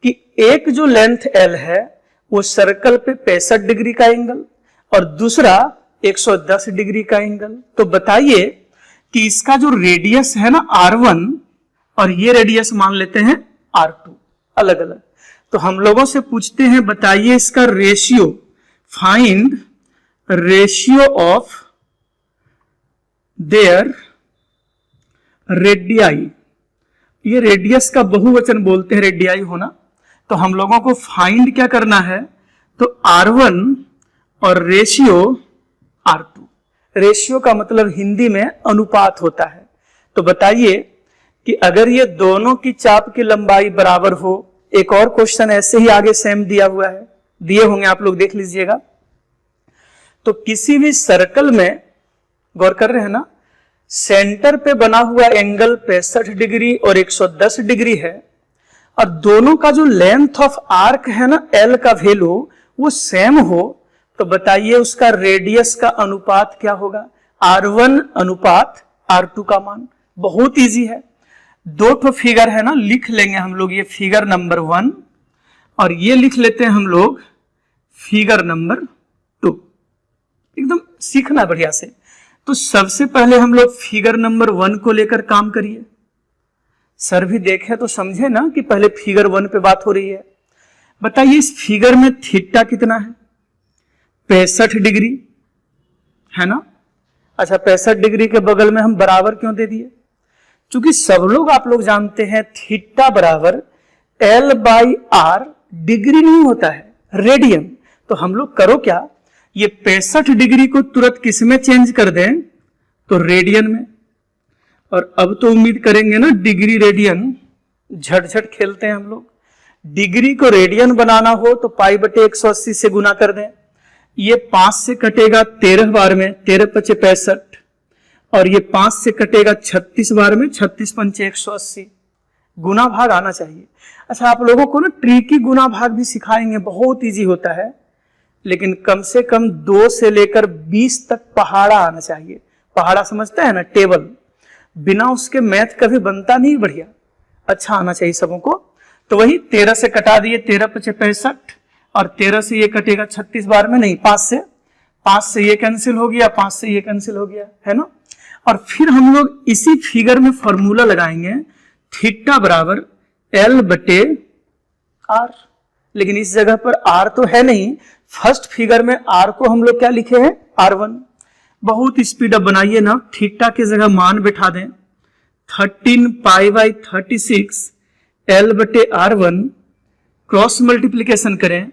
कि एक जो लेंथ L है वो सर्कल पे 65 डिग्री का एंगल और दूसरा 110 डिग्री का एंगल। तो बताइए कि इसका जो रेडियस है ना R1 और ये रेडियस मान लेते हैं R2, अलग अलग। तो हम लोगों से पूछते हैं बताइए इसका ratio, find ratio of their radii. ये रेडियस का बहुवचन बोलते हैं रेडियाई होना। तो हम लोगों को फाइंड क्या करना है, तो R1 और रेशियो R2। रेशियो का मतलब हिंदी में अनुपात होता है। तो बताइए कि अगर ये दोनों की चाप की लंबाई बराबर हो, एक और क्वेश्चन ऐसे ही आगे सेम दिया हुआ है, दिए होंगे आप लोग देख लीजिएगा। तो किसी भी सर्कल में गौर कर रहे हैं ना, सेंटर पे बना हुआ एंगल 65 डिग्री और 110 डिग्री है और दोनों का जो लेंथ ऑफ आर्क है ना L का वैल्यू वो सेम हो, तो बताइए उसका रेडियस का अनुपात क्या होगा, R1 अनुपात R2 का मान। बहुत इजी है, दो ठो फिगर है ना, लिख लेंगे हम लोग। ये फिगर नंबर 1 और ये लिख लेते हैं हम लोग फिगर नंबर 2। एकदम सीखना बढ़िया से। तो सबसे पहले हम लोग फिगर नंबर 1 को लेकर काम करिए। सर भी देखे तो समझे ना कि पहले फिगर 1 पे बात हो रही है। बताइए इस फिगर में थीटा कितना है, 65 डिग्री है ना। अच्छा, 65 डिग्री के बगल में हम बराबर क्यों दे दिए, क्योंकि सब लोग आप लोग जानते हैं थीटा बराबर L/R डिग्री नहीं होता है, रेडियन। तो हम लोग करो क्या, ये 65 डिग्री को तुरंत किस में चेंज कर दें, तो रेडियन में। और अब तो उम्मीद करेंगे ना डिग्री रेडियन, झट खेलते हैं हम लोग। डिग्री को रेडियन बनाना हो तो π/180 से गुना कर दें। ये 5 से कटेगा 13 बार में, 13 × 5 = 65, और ये 5 से कटेगा 36 बार में, 36 × 5 = 180। गुना भाग आना चाहिए। अच्छा, आप लोगों को ना ट्रिकी गुना भाग भी सिखाएंगे, बहुत इजी होता है, लेकिन कम से कम 2 से लेकर 20 तक पहाड़ा आना चाहिए। पहाड़ा समझते हैं ना, टेबल, बिना उसके मैथ कभी बनता नहीं बढ़िया। अच्छा आना चाहिए सबों को। तो वही 13 से कटा दिए, 13 × 5 = 65, और 13 से ये कटेगा 36 बार में, नहीं 5 से ये कैंसिल हो गया, 5 से ये कैंसिल हो गया, है ना। और फिर हम लोग इसी फिगर में फॉर्मूला लगाएंगे, थीटा बराबर L/R। लेकिन इस जगह पर R तो है नहीं, फर्स्ट फिगर में R को हम लोग क्या लिखे हैं, R1। बहुत स्पीड अप बनाइए ना, थीटा की जगह मान बैठा दें, 13π/36 L/R1 क्रॉस मल्टीप्लीकेशन करें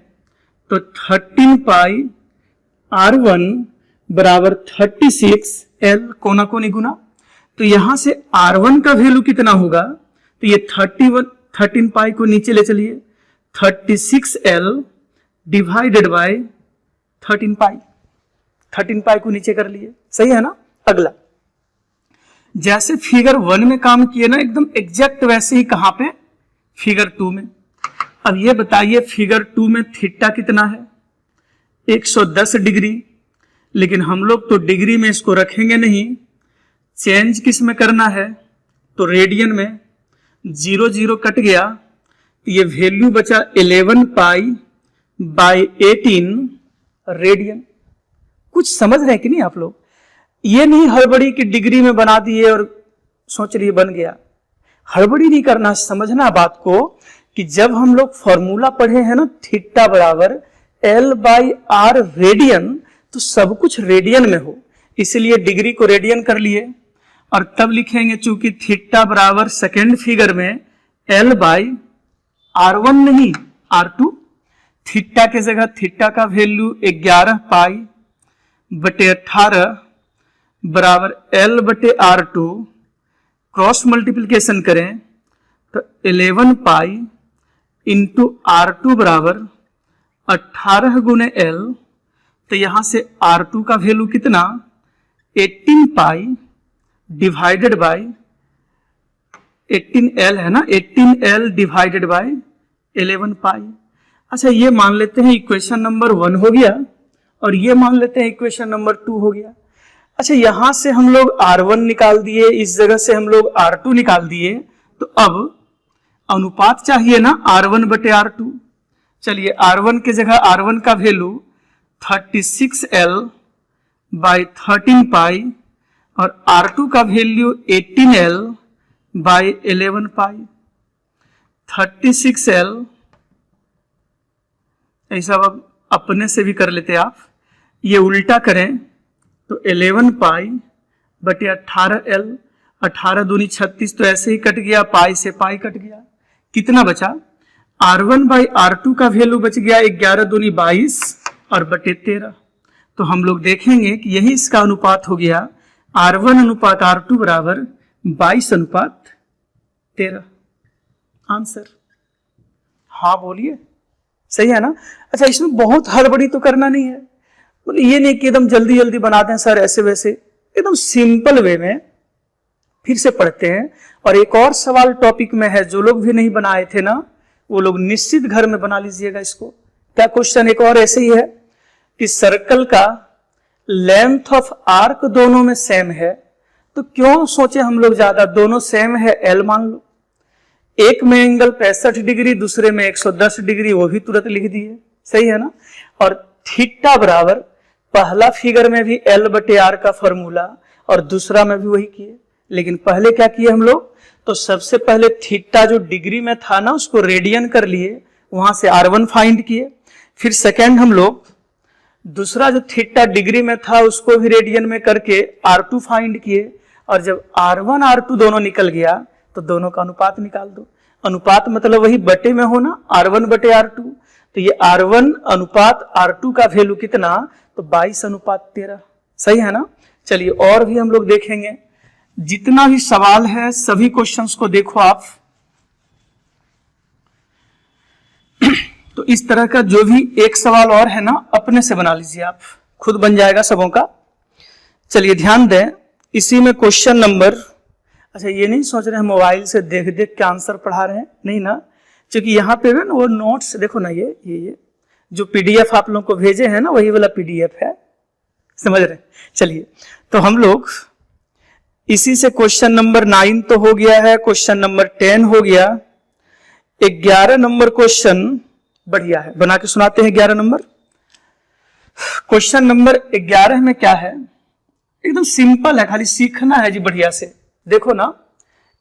तो 13π/R1 बराबर 36 L, कोना कोनी गुना। तो यहां से R1 का वैल्यू कितना होगा, तो ये 13π को नीचे ले चलिए, 36L डिवाइडेड बाय 13π। 13π को नीचे कर लिए, सही है ना। अगला, जैसे फिगर 1 में काम किए ना एकदम एग्जैक्ट, वैसे ही कहां पे, फिगर 2 में। अब ये बताइए फिगर 2 में थीटा कितना है, 110 डिग्री। लेकिन हम लोग तो डिग्री में इसको रखेंगे नहीं, चेंज किस में करना है, तो रेडियन में। 0 0 कट गया, तो ये वैल्यू बचा 11π बाई 18 रेडियन। कुछ समझ रहे हैं कि नहीं आप लोग? ये नहीं हड़बड़ी की डिग्री में बना दिए और सोच लिए बन गया। हड़बड़ी नहीं करना, समझना बात को कि जब हम लोग फॉर्मूला पढ़े हैं ना थीटा बराबर L बाई आर रेडियन, तो सब कुछ रेडियन में हो, इसलिए डिग्री को रेडियन कर लिए और तब लिखेंगे चूंकि थीटा बराबर सेकेंड फिगर में L बाई R1 नहीं R2, थीटा के जगह थीटा का वैल्यू 11 पाई बटे 18 बराबर L बटे R2, क्रॉस मल्टीप्लिकेशन करें तो 11 पाई इंटू R2 बराबर 18 गुने L, तो यहां से R2 का वैल्यू कितना 18 पाई डिवाइडेड बाई 18L है ना, 18L डिवाइडेड बाई 11 पाई। अच्छा ये मान लेते हैं इक्वेशन नंबर 1 हो गया और ये मान लेते हैं इक्वेशन नंबर 2 हो गया। अच्छा यहां से हम लोग R1 निकाल दिए, इस जगह से हम लोग R2 निकाल दिए, तो अब अनुपात चाहिए ना R1 बटे R2। चलिए R1 के जगह R1 का वैल्यू 36L बाई 13 पाई और R2 का value 18L by 11 pi. 36L ऐसा अब अपने से भी कर लेते आप, ये उल्टा करें तो 11 पाई बटे 18L, 18 दूनी 36, तो ऐसे ही कट गया, पाई से पाई कट गया, कितना बचा R1 बाई R2 का वैल्यू बच गया 11 दूनी 22 और बटे 13। तो हम लोग देखेंगे कि यही इसका अनुपात हो गया R1 अनुपात R2 बराबर 22 अनुपात 13। आंसर हाँ बोलिए, सही है ना? अच्छा इसमें बहुत हड़बड़ी तो करना नहीं है, मतलब ये नहीं कि एकदम जल्दी जल्दी बनाते हैं सर ऐसे वैसे, एकदम सिंपल वे में फिर से पढ़ते हैं। और एक और सवाल टॉपिक में है, जो लोग भी नहीं बनाए थे ना वो लोग निश्चित घर में बना लीजिएगा इसको। क्या क्वेश्चन एक और ऐसे ही है कि सर्कल का लेंथ ऑफ आर्क दोनों में सेम है, तो क्यों सोचे हम लोग ज्यादा, दोनों सेम है L मान लो, एक में एंगल 65 डिग्री दूसरे में 110 डिग्री, वो भी तुरंत लिख दिए, सही है ना? और थीटा बराबर पहला फिगर में भी L बटे R का फॉर्मूला और दूसरा में भी वही किए, लेकिन पहले क्या किए हम लोग, तो सबसे पहले थीटा जो डिग्री में था ना उसको रेडियन कर लिए, वहां से R1 फाइंड किए, फिर सेकेंड हम लोग दूसरा जो थीटा डिग्री में था उसको भी रेडियन में करके R2 फाइंड किए, और जब R1 R2 दोनों निकल गया तो दोनों का अनुपात निकाल दो। अनुपात मतलब वही बटे में हो ना, R1 बटे R2, तो ये R1 अनुपात R2 का वैल्यू कितना, तो 22 अनुपात 13, सही है ना? चलिए और भी हम लोग देखेंगे, जितना भी सवाल है सभी क्वेश्चंस को देखो आप। तो इस तरह का जो भी एक सवाल और है ना अपने से बना लीजिए आप, खुद बन जाएगा सबों का। चलिए ध्यान दें, इसी में क्वेश्चन नंबर, अच्छा ये नहीं सोच रहे हैं मोबाइल से देख देख के आंसर पढ़ा रहे हैं, नहीं ना, क्योंकि यहाँ पे ना वो नोट्स देखो ना, ये जो पीडीएफ आप लोगों को भेजे हैं ना वही वाला पीडीएफ है, समझ रहे हैं? चलिए तो हम लोग इसी से क्वेश्चन नंबर 9 तो हो गया है, क्वेश्चन नंबर 10 हो गया, 11 नंबर क्वेश्चन बढ़िया है, बना के सुनाते हैं 11 नंबर। क्वेश्चन नंबर 11 में क्या है, एकदम सिंपल है, खाली सीखना है जी बढ़िया से। देखो ना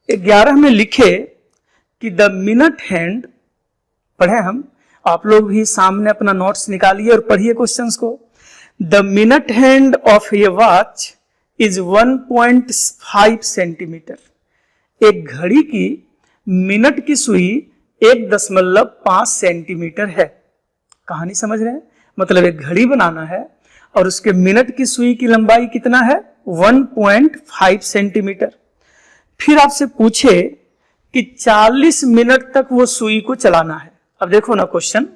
11 में लिखे कि द मिनट हैंड, पढ़े हम, आप लोग भी सामने अपना नोट्स निकालिए और पढ़िए क्वेश्चंस को। The minute hand of A watch is 1.5 centimetre. एक घड़ी की मिनट की सुई 1.5 सेंटीमीटर है। कहानी समझ रहे हैं? मतलब एक घड़ी बनाना है और उसके मिनट की सुई की लंबाई कितना है, 1.5 सेंटीमीटर। फिर आपसे पूछे कि 40 मिनट तक वो सुई को चलाना है। अब देखो ना क्वेश्चन,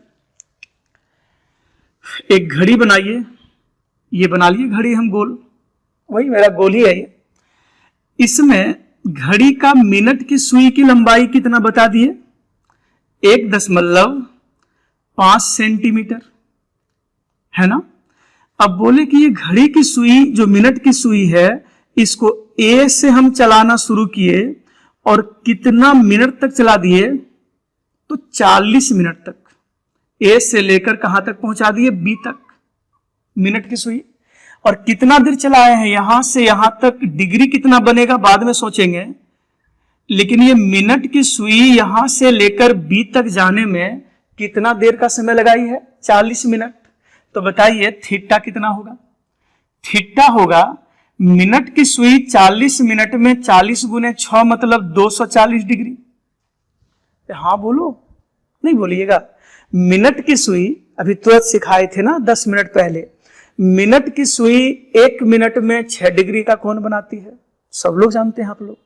एक घड़ी बनाइए, ये बना लिए घड़ी हम गोल, वही मेरा गोल ही है ये। इसमें घड़ी का मिनट की सुई की लंबाई कितना बता दिए, 1.5 सेंटीमीटर है ना। अब बोले कि ये घड़ी की सुई जो मिनट की सुई है इसको ए से हम चलाना शुरू किए और कितना मिनट तक चला दिए, तो 40 मिनट तक। ए से लेकर कहां तक पहुंचा दिए, बी तक, मिनट की सुई। और कितना देर चलाए हैं, यहां से यहां तक डिग्री कितना बनेगा बाद में सोचेंगे, लेकिन ये मिनट की सुई यहां से लेकर बी तक जाने में कितना देर का समय लगाई है, 40 मिनट। तो बताइए थीटा कितना होगा। थीटा होगा मिनट की सुई 40 मिनट में 40 गुने 6 मतलब 240 डिग्री। हाँ बोलो, नहीं बोलिएगा। मिनट की सुई अभी तुरंत सिखाए थे ना 10 मिनट पहले, मिनट की सुई 1 मिनट में 6 डिग्री का कोण बनाती है, सब लोग जानते हैं आप लोग।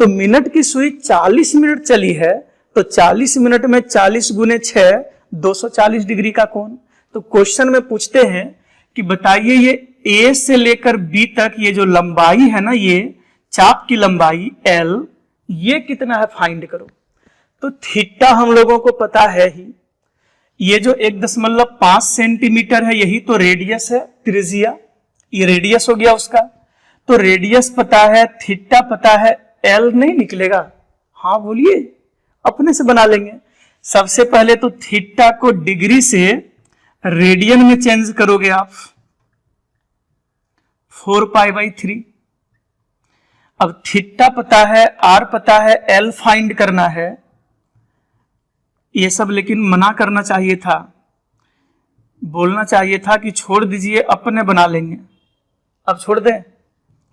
तो मिनट की सुई 40 मिनट चली है, तो 40 मिनट में 40 गुने 6 240 डिग्री का कोण। तो क्वेश्चन में पूछते हैं कि बताइए ये ए से लेकर बी तक ये जो लंबाई है ना, ये चाप की लंबाई L, ये कितना है फाइंड करो। तो थीटा हम लोगों को पता है ही, ये जो 1.5 सेंटीमीटर है यही तो रेडियस है, त्रिज्या, ये रेडियस हो गया उसका। तो रेडियस पता है, थीटा पता है, L नहीं निकलेगा। हाँ बोलिए, अपने से बना लेंगे। सबसे पहले तो थीटा को डिग्री से रेडियन में चेंज करोगे आप, 4π/3। अब थीटा पता है, R पता है, L फाइंड करना है, ये सब लेकिन मना करना चाहिए था, बोलना चाहिए था कि छोड़ दीजिए अपने बना लेंगे। अब छोड़ दें,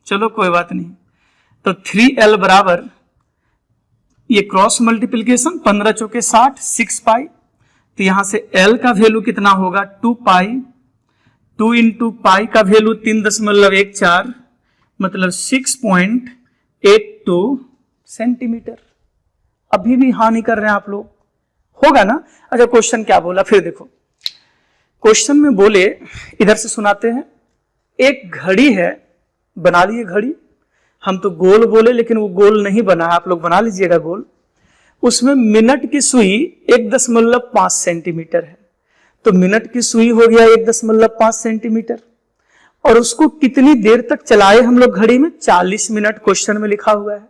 चलो कोई बात नहीं। तो 3L बराबर ये क्रॉस मल्टीप्लिकेशन 15 चौके 60, 6π। तो यहां से L का वैल्यू कितना होगा 2π, 2 इंटू पाई का वैल्यू 3.14 मतलब 6.82 सेंटीमीटर। अभी भी हाँ नहीं कर रहे हैं आप लोग, होगा ना। अच्छा क्वेश्चन क्या बोला फिर देखो, क्वेश्चन में बोले, इधर से सुनाते हैं, एक घड़ी है, बना लिए घड़ी, हम तो गोल बोले लेकिन वो गोल नहीं बना, आप लोग बना लीजिएगा गोल। उसमें मिनट की सुई 1.5 सेंटीमीटर है, तो मिनट की सुई हो गया 1.5 सेंटीमीटर। और उसको कितनी देर तक चलाए हम लोग घड़ी में, 40 मिनट क्वेश्चन में लिखा हुआ है।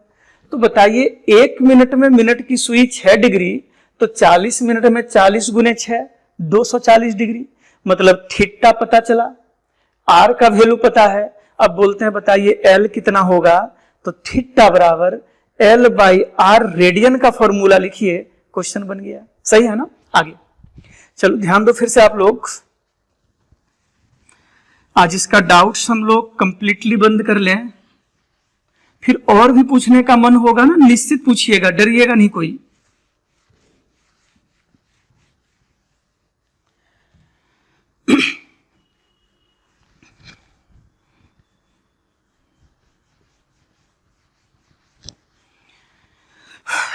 तो बताइए 1 मिनट में मिनट की सुई 6 डिग्री, तो 40 मिनट में 40 गुने 6 240 डिग्री, मतलब थीटा पता चला, आर का वैल्यू पता है। अब बोलते हैं बताइए एल कितना होगा, तो थीटा बराबर L/R, रेडियन का फॉर्मूला लिखिए, क्वेश्चन बन गया। सही है ना। आगे चलो ध्यान दो फिर से आप लोग, आज इसका डाउट्स हम लोग कंप्लीटली बंद कर लें, फिर और भी पूछने का मन होगा ना निश्चित पूछिएगा, डरिएगा नहीं कोई।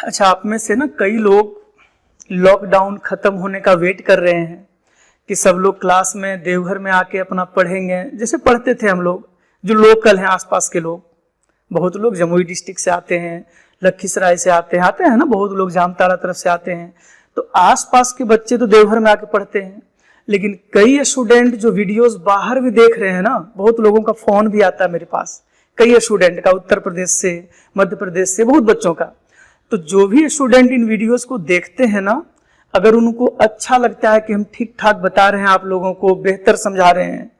अच्छा आप में से ना कई लोग लॉकडाउन खत्म होने का वेट कर रहे हैं कि सब लोग क्लास में देवघर में आके अपना पढ़ेंगे, जैसे पढ़ते थे हम लोग, जो लोकल हैं आसपास के लोग। बहुत लोग जमुई डिस्ट्रिक्ट से आते हैं, लखीसराय से आते हैं ना, बहुत लोग जामताड़ा तरफ से आते हैं। तो आसपास के बच्चे तो देवघर में आके पढ़ते हैं, लेकिन कई स्टूडेंट जो वीडियोस बाहर भी देख रहे हैं ना, बहुत लोगों का फोन भी आता है मेरे पास, कई स्टूडेंट का, उत्तर प्रदेश से, मध्य प्रदेश से, बहुत बच्चों का। तो जो भी स्टूडेंट इन वीडियोस को देखते हैं ना, अगर उनको अच्छा लगता है कि हम ठीक ठाक बता रहे हैं, आप लोगों को बेहतर समझा रहे हैं,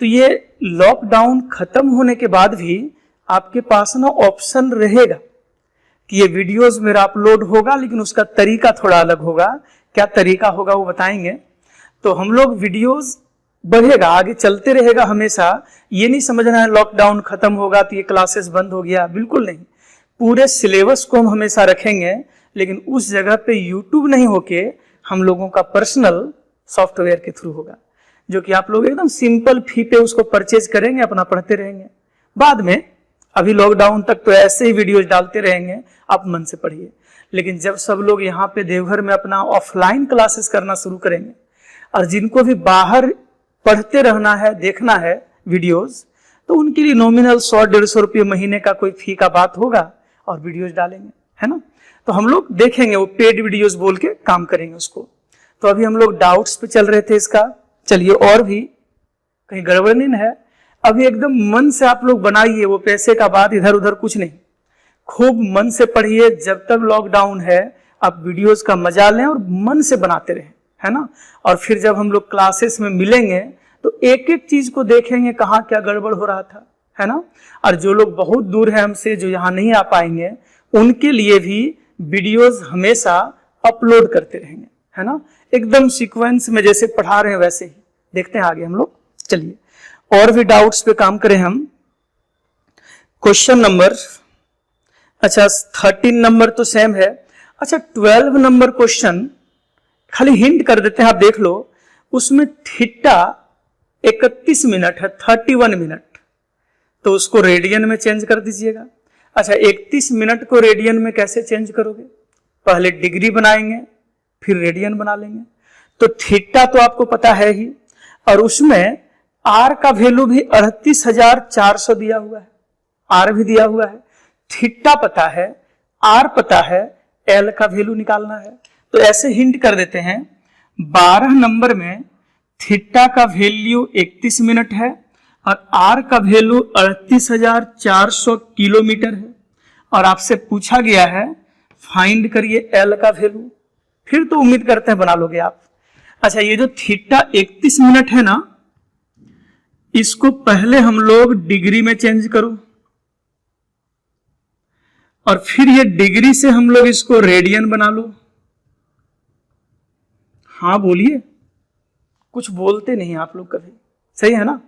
तो ये लॉकडाउन खत्म होने के बाद भी आपके पास ना ऑप्शन रहेगा कि ये वीडियोस मेरा अपलोड होगा, लेकिन उसका तरीका थोड़ा अलग होगा। क्या तरीका होगा वो बताएंगे। तो हम लोग वीडियोस बढ़ेगा, आगे चलते रहेगा हमेशा। ये नहीं समझना है लॉकडाउन खत्म होगा तो ये क्लासेस बंद हो गया, बिल्कुल नहीं। पूरे सिलेबस को हम हमेशा रखेंगे, लेकिन उस जगह पे यूट्यूब नहीं होके हम लोगों का पर्सनल सॉफ्टवेयर के थ्रू होगा, जो कि आप लोग एकदम सिंपल फी पे उसको परचेज करेंगे, अपना पढ़ते रहेंगे। बाद में अभी लॉकडाउन तक तो ऐसे ही वीडियोज डालते रहेंगे, आप मन से पढ़िए। लेकिन जब सब लोग यहाँ पे देवघर में अपना ऑफलाइन क्लासेस करना शुरू करेंगे, और जिनको भी बाहर पढ़ते रहना है, देखना है वीडियोज, तो उनके लिए नॉमिनल 100-150 रुपये महीने का कोई फी का बात होगा और वीडियोज डालेंगे, है ना। तो हम लोग देखेंगे, वो पेड वीडियोज बोल के काम करेंगे उसको। तो अभी हम लोग डाउट्स पे चल रहे थे इसका, चलिए और भी कहीं गड़बड़ नहीं है। अभी एकदम मन से आप लोग बनाइए, वो पैसे का बात इधर उधर कुछ नहीं, खूब मन से पढ़िए। जब तक लॉकडाउन है आप वीडियोज का मजा लें और मन से बनाते रहें, है ना। और फिर जब हम लोग क्लासेस में मिलेंगे तो एक एक चीज को देखेंगे कहाँ क्या गड़बड़ हो रहा था, है ना। और जो लोग बहुत दूर है हमसे, जो यहाँ नहीं आ पाएंगे, उनके लिए भी वीडियोस हमेशा अपलोड करते रहेंगे, है ना। एकदम सीक्वेंस में जैसे पढ़ा रहे हैं वैसे ही। देखते हैं आगे हम लोग। चलिए और भी डाउट्स पे काम करें हम। क्वेश्चन नंबर, अच्छा 13 नंबर तो सेम है। अच्छा 12 नंबर क्वेश्चन खाली हिंट कर देते हैं, आप देख लो। उसमें थीटा 31 मिनट है, 31 मिनट, तो उसको रेडियन में चेंज कर दीजिएगा। अच्छा 31 मिनट को रेडियन में कैसे चेंज करोगे? पहले डिग्री बनाएंगे फिर रेडियन बना लेंगे। तो थीटा तो आपको पता है ही, और उसमें आर का वैल्यू भी 38,400 दिया हुआ है, आर भी दिया हुआ है, थीटा पता है, आर पता है, एल का वैल्यू निकालना है। तो ऐसे हिंट कर देते हैं, 12 नंबर में थीटा का वैल्यू 31 मिनट है और आर का वैल्यू 38,400 किलोमीटर है, और आपसे पूछा गया है फाइंड करिए एल का वैल्यू। फिर तो उम्मीद करते हैं बना लोगे आप। अच्छा ये जो थीटा 31 मिनट है ना, इसको पहले हम लोग डिग्री में चेंज करो, और फिर ये डिग्री से हम लोग इसको रेडियन बना लो। हाँ बोलिए, कुछ बोलते नहीं आप लोग कभी, सही है ना।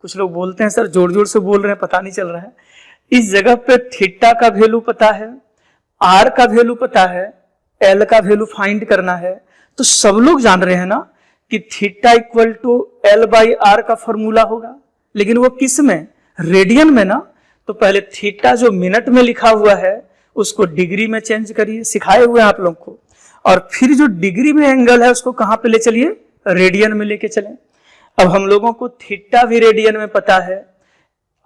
कुछ लोग बोलते हैं सर जोर जोर से बोल रहे हैं, पता नहीं चल रहा है। इस जगह पे थीटा का वैल्यू पता है, आर का वैल्यू पता है, एल का वैल्यू फाइंड करना है। तो सब लोग जान रहे हैं ना कि theta equal to L by R का फॉर्मूला होगा, लेकिन वो किस में? रेडियन में ना। तो पहले थीटा जो मिनट में लिखा हुआ है उसको डिग्री में चेंज करिए, सिखाए हुए हैं आप लोग को, और फिर जो डिग्री में एंगल है उसको कहां पे ले चलिए? रेडियन में लेके चलें। अब हम लोगों को थीटा भी रेडियन में पता है,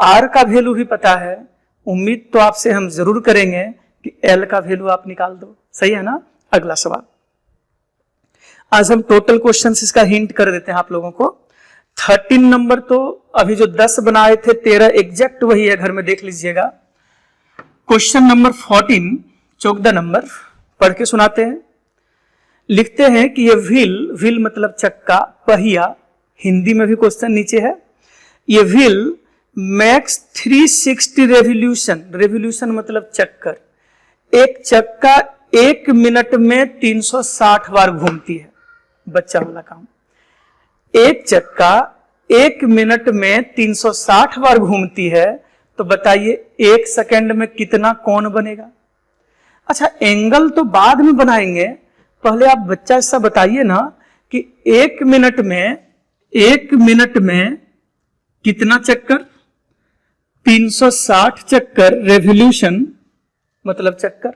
आर का वैल्यू भी पता है। उम्मीद तो आपसे हम जरूर करेंगे कि एल का वैल्यू आप निकाल दो, सही है ना। अगला सवाल, आज हम टोटल क्वेश्चंस इसका हिंट कर देते हैं आप लोगों को। 13 नंबर तो अभी जो 10 बनाए थे 13 एग्जैक्ट वही है, घर में देख लीजिएगा। क्वेश्चन नंबर 14 14 नंबर पढ़ के सुनाते हैं। लिखते हैं कि ये व्हील मतलब चक्का, पहिया, हिंदी में भी क्वेश्चन नीचे है। ये व्हील मैक्स 360 रेवोल्यूशन मतलब चक्कर, एक चक्का 1 मिनट में 360 बार घूमती है। बच्चा वाला काम, एक चक्का 1 मिनट में 360 बार घूमती है, तो बताइए 1 सेकंड में कितना कोण बनेगा? अच्छा एंगल तो बाद में बनाएंगे, पहले आप बच्चा ऐसा बताइए ना कि 1 मिनट में कितना चक्कर? 360 चक्कर, रेवोल्यूशन मतलब चक्कर।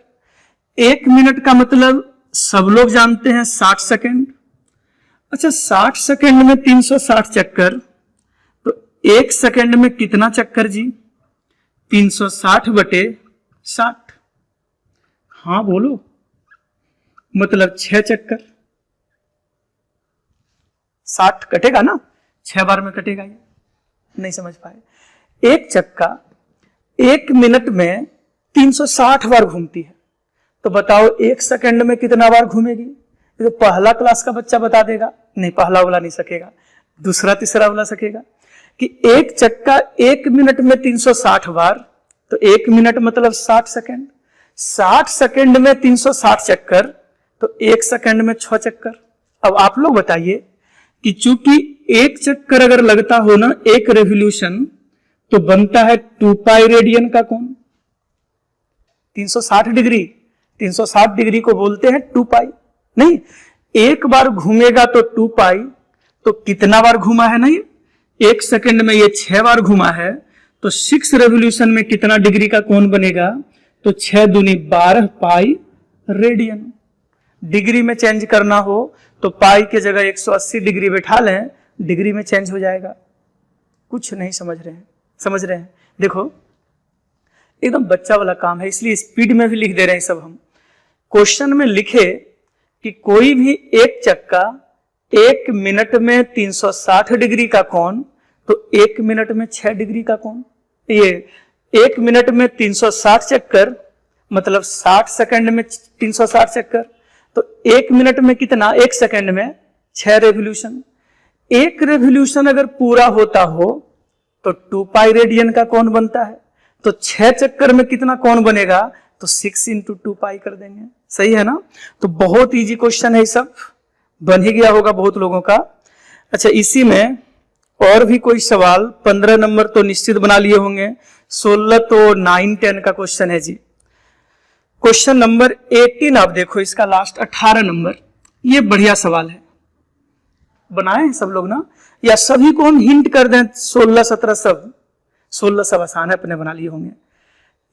1 मिनट का मतलब सब लोग जानते हैं 60 सेकंड। अच्छा 60 सेकंड में 360 चक्कर, तो 1 सेकंड में कितना चक्कर जी? 360 बटे 60। हाँ बोलो, मतलब 6 चक्कर। 60 कटेगा ना, 6 बार में कटेगा, ये नहीं समझ पाए। एक चक्का 1 मिनट में 360 बार घूमती है, तो बताओ 1 सेकंड में कितना बार घूमेगी? ये तो पहला क्लास का बच्चा बता देगा, नहीं पहला वाला नहीं सकेगा, दूसरा तीसरा वाला सकेगा कि एक चक्का 1 मिनट में 360 बार, तो 1 मिनट मतलब 60 सेकंड। 60 सेकंड में 360 चक्कर, तो 1 सेकंड में 6 चक्कर। अब आप लोग बताइए कि चूंकि एक चक्कर अगर लगता हो ना, एक रेवोल्यूशन, तो बनता है 2 पाई रेडियन का कोण। 360 डिग्री, 360 डिग्री को बोलते हैं 2 पाई। नहीं, एक बार घूमेगा तो 2 पाई, तो कितना बार घूमा है ना ये? 1 सेकंड में ये 6 बार घूमा है, तो 6 रेवोल्यूशन में कितना डिग्री का कोण बनेगा? तो 6 दूनी 12 पाई रेडियन। डिग्री में चेंज करना हो तो पाई के जगह 180 डिग्री बैठा लें, डिग्री में चेंज हो जाएगा। कुछ नहीं समझ रहे हैं? समझ रहे हैं? देखो एकदम बच्चा वाला काम है, इसलिए स्पीड में भी लिख दे रहे हैं सब हम। क्वेश्चन में लिखे कि कोई भी एक चक्का 1 मिनट में 360 डिग्री का कोण, तो 1 मिनट में 6 डिग्री का कोण। ये 1 मिनट में 360 चक्कर मतलब 60 सेकंड में 360 चक्कर, तो 1 मिनट में कितना? 1 सेकंड में 6 रेवोल्यूशन। एक रेवोल्यूशन अगर पूरा होता हो तो 2 पाई रेडियन का कोण बनता है, तो 6 चक्कर में कितना कोण बनेगा, तो 6 × 2 पाई कर देंगे। सही है ना। तो बहुत इजी क्वेश्चन है, ये सब बन ही गया होगा बहुत लोगों का। अच्छा, इसी में और भी कोई सवाल, 15 नंबर तो निश्चित बना लिए होंगे, 16 तो 9, 10 का क्वेश्चन है जी। क्वेश्चन नंबर 18 आप देखो, इसका लास्ट 18 नंबर, ये बढ़िया सवाल है। बनाए हैं सब लोग ना, या सभी को हम हिंट कर दें, 16, 17 सब, 16 सब आसान है, अपने बना लिए होंगे।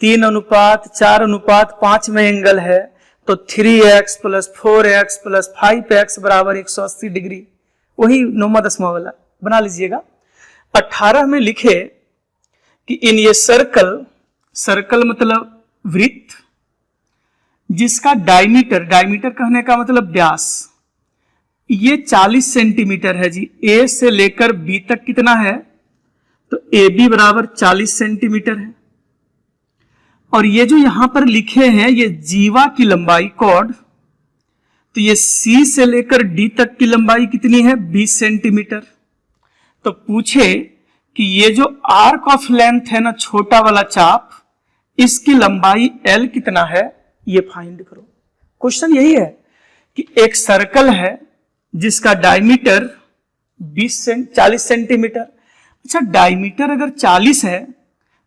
3:4:5 में एंगल है, तो 3x + 4x + 5x = 180 डिग्री, वही 9वां 10वां वाला बना लीजिएगा। 18 में लिखे कि इन ये सर्कल, सर्कल मतलब वृत्त, जिसका डायमीटर, डायमीटर कहने का मतलब व्यास, ये 40 सेंटीमीटर है जी। ए से लेकर बी तक कितना है, तो AB = 40 सेंटीमीटर है। और ये जो यहां पर लिखे हैं, ये जीवा की लंबाई कॉर्ड, तो ये C से लेकर D तक की लंबाई कितनी है, 20 सेंटीमीटर। तो पूछे कि ये जो आर्क ऑफ लेंथ है ना, छोटा वाला चाप, इसकी लंबाई L कितना है, ये फाइंड करो। क्वेश्चन यही है कि एक सर्कल है जिसका डायमीटर 40 सेंटीमीटर। अच्छा, डायमीटर अगर 40 है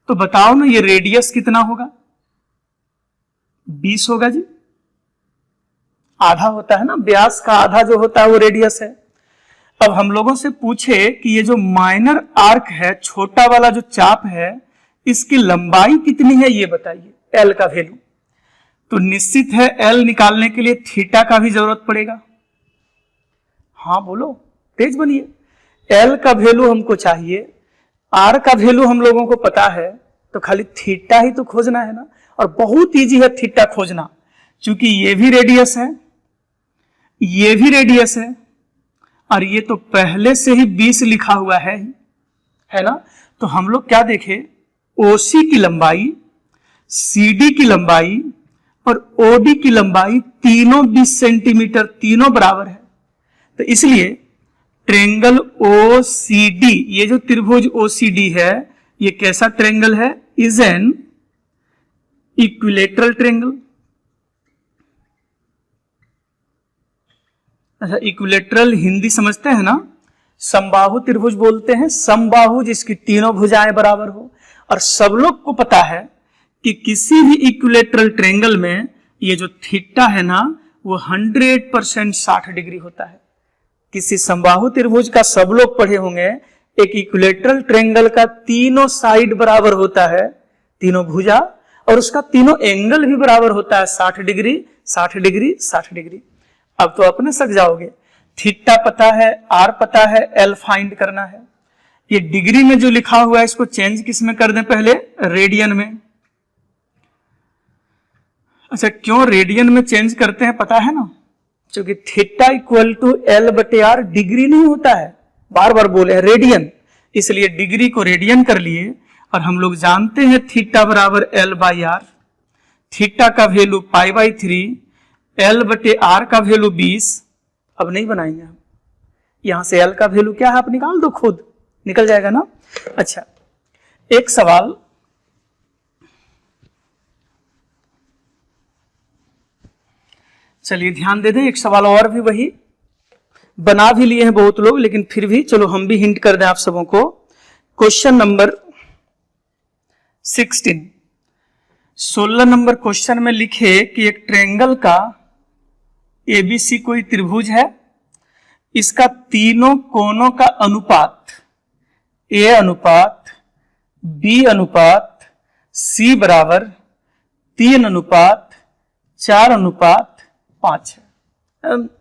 तो बताओ ना, ये रेडियस कितना होगा, 20 होगा जी। आधा होता है ना, व्यास का आधा जो होता है वो रेडियस है। अब हम लोगों से पूछे कि ये जो माइनर आर्क है, छोटा वाला जो चाप है, इसकी लंबाई कितनी है, ये बताइए, L का वैल्यू। तो निश्चित है L निकालने के लिए थीटा का भी जरूरत पड़ेगा। हाँ बोलो, तेज बनिए। L का वैल्यू हमको चाहिए, R का वैल्यू हम लोगों को पता है, तो खाली थीटा ही तो खोजना है ना। और बहुत इजी है थीटा खोजना, क्योंकि ये भी रेडियस है, ये भी रेडियस है, और ये तो पहले से ही 20 लिखा हुआ है ना। तो हम लोग क्या देखें, OC की लंबाई, CD की लंबाई और OD की लंबाई तीनों 20 सेंटीमीटर, तीनों बराबर है। तो इसलिए ट्रेंगल OCD, ये जो त्रिभुज OCD है, ये कैसा ट्रेंगल है, इज एन इक्विलेटरल ट्रेंगल। अच्छा, इक्विलेटरल हिंदी समझते हैं ना, समबाहु त्रिभुज बोलते हैं, समबाहु जिसकी तीनों भुजाएं बराबर हो। और सब लोग को पता है कि किसी भी इक्विलेटरल ट्रेंगल में ये जो थीटा है ना, वो 100% 60 डिग्री होता है। किसी समबाहु त्रिभुज का सब लोग पढ़े होंगे, एक इक्विलेटरल ट्रेंगल का तीनों साइड बराबर होता है, तीनों भुजा, और उसका तीनों एंगल भी बराबर होता है, 60 डिग्री, 60 डिग्री, 60 डिग्री। अब तो अपने सक जाओगे, थीटा पता है, R पता है, L फाइंड करना है। ये डिग्री में जो लिखा हुआ है, इसको चेंज किस में कर दें, पहले रेडियन में। अच्छा, क्यों रेडियन में चेंज करते हैं पता है ना, क्योंकि थीटा = L/R डिग्री नहीं होता है, बार बार बोले रेडियन, इसलिए डिग्री को रेडियन कर लिए। और हम लोग जानते हैं थीटा = L/R, थीटा का वैल्यू π/3, L/R का वैल्यू 20। अब नहीं बनाएंगे हम, यहां से L का वैल्यू क्या है आप निकाल दो, खुद निकल जाएगा ना। अच्छा, एक सवाल, चलिए ध्यान दे दें, एक सवाल और भी वही बना भी लिए हैं बहुत लोग, लेकिन फिर भी चलो हम भी हिंट कर दें आप सबों को। क्वेश्चन नंबर 16 नंबर क्वेश्चन में लिखे कि एक ट्रायंगल का ABC कोई त्रिभुज है, इसका तीनों कोनों का अनुपात A/B/C = 3:4:5 है।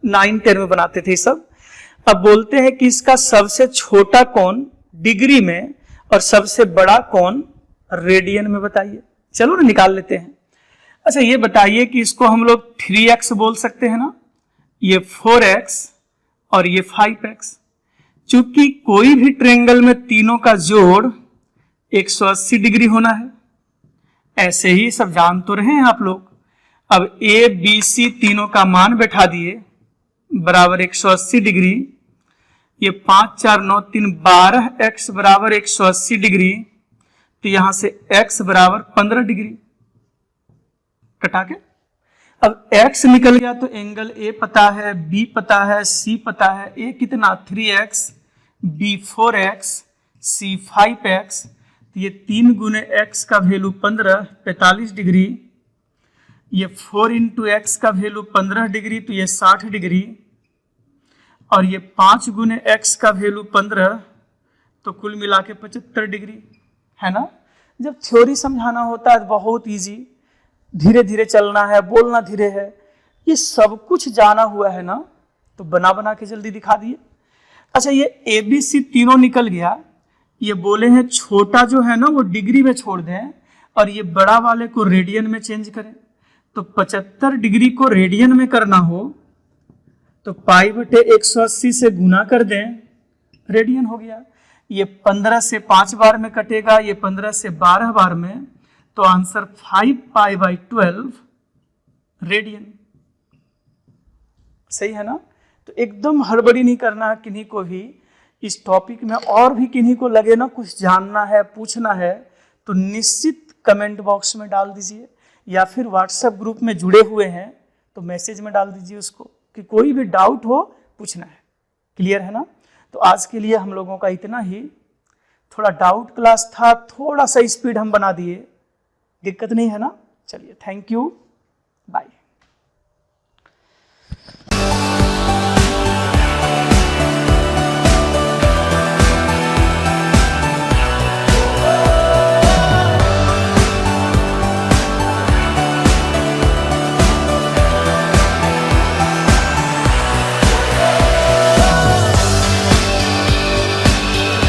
9, 10 में बनाते थे सब। अब बोलते हैं कि इसका सबसे छोटा कोण डिग्री में और सबसे बड़ा कोण रेडियन में बताइए। चलो ना निकाल लेते हैं। अच्छा, ये बताइए कि इसको हम लोग 3x बोल सकते हैं ना, ये 4x और ये 5x। चूंकि कोई भी ट्रायंगल में तीनों का जोड़ 180 डिग्री होना है, ऐसे ही सब जान तो रहे हैं आप लोग। अब A B C तीनों का मान बैठा दिए, बराबर 180 डिग्री, ये 5 4 9 3 12 x बराबर 180 डिग्री, तो यहां से x बराबर 15 डिग्री कटा के। अब x निकल गया तो एंगल A पता है, B पता है, C पता है। A कितना 3x, B 4x, C 5x, तो ये 3 गुने x का वैल्यू 15 45 डिग्री, ये 4 इंटू एक्स का वैल्यू 15 डिग्री, तो ये 60 डिग्री, और ये 5 गुने x का वैल्यू 15, तो कुल मिला के 75 डिग्री, है ना। जब थ्योरी समझाना होता है तो बहुत इजी, धीरे धीरे चलना है, बोलना धीरे है, ये सब कुछ जाना हुआ है ना, तो बना बना के जल्दी दिखा दिए। अच्छा, ये ABC तीनों निकल गया, ये बोले हैं छोटा जो है ना वो डिग्री में छोड़ दें और ये बड़ा वाले को रेडियन में चेंज करें। तो 75 डिग्री को रेडियन में करना हो तो पाई बटे 180 से गुना कर दें, रेडियन हो गया। ये 15 से 5 बार में कटेगा, ये 15 से 12 बार में, तो आंसर 5 पाई बाई 12 रेडियन। सही है ना। तो एकदम हड़बड़ी नहीं करना है किन्हीं को भी इस टॉपिक में, और भी किन्हीं को लगे ना कुछ जानना है, पूछना है, तो निश्चित कमेंट बॉक्स में डाल दीजिए, या फिर व्हाट्सएप ग्रुप में जुड़े हुए हैं तो मैसेज में डाल दीजिए उसको कि कोई भी डाउट हो पूछना है। क्लियर है ना। तो आज के लिए हम लोगों का इतना ही, थोड़ा डाउट क्लास था, थोड़ा सा स्पीड हम बना दिए, दिक्कत नहीं है ना। चलिए, थैंक यू, बाय।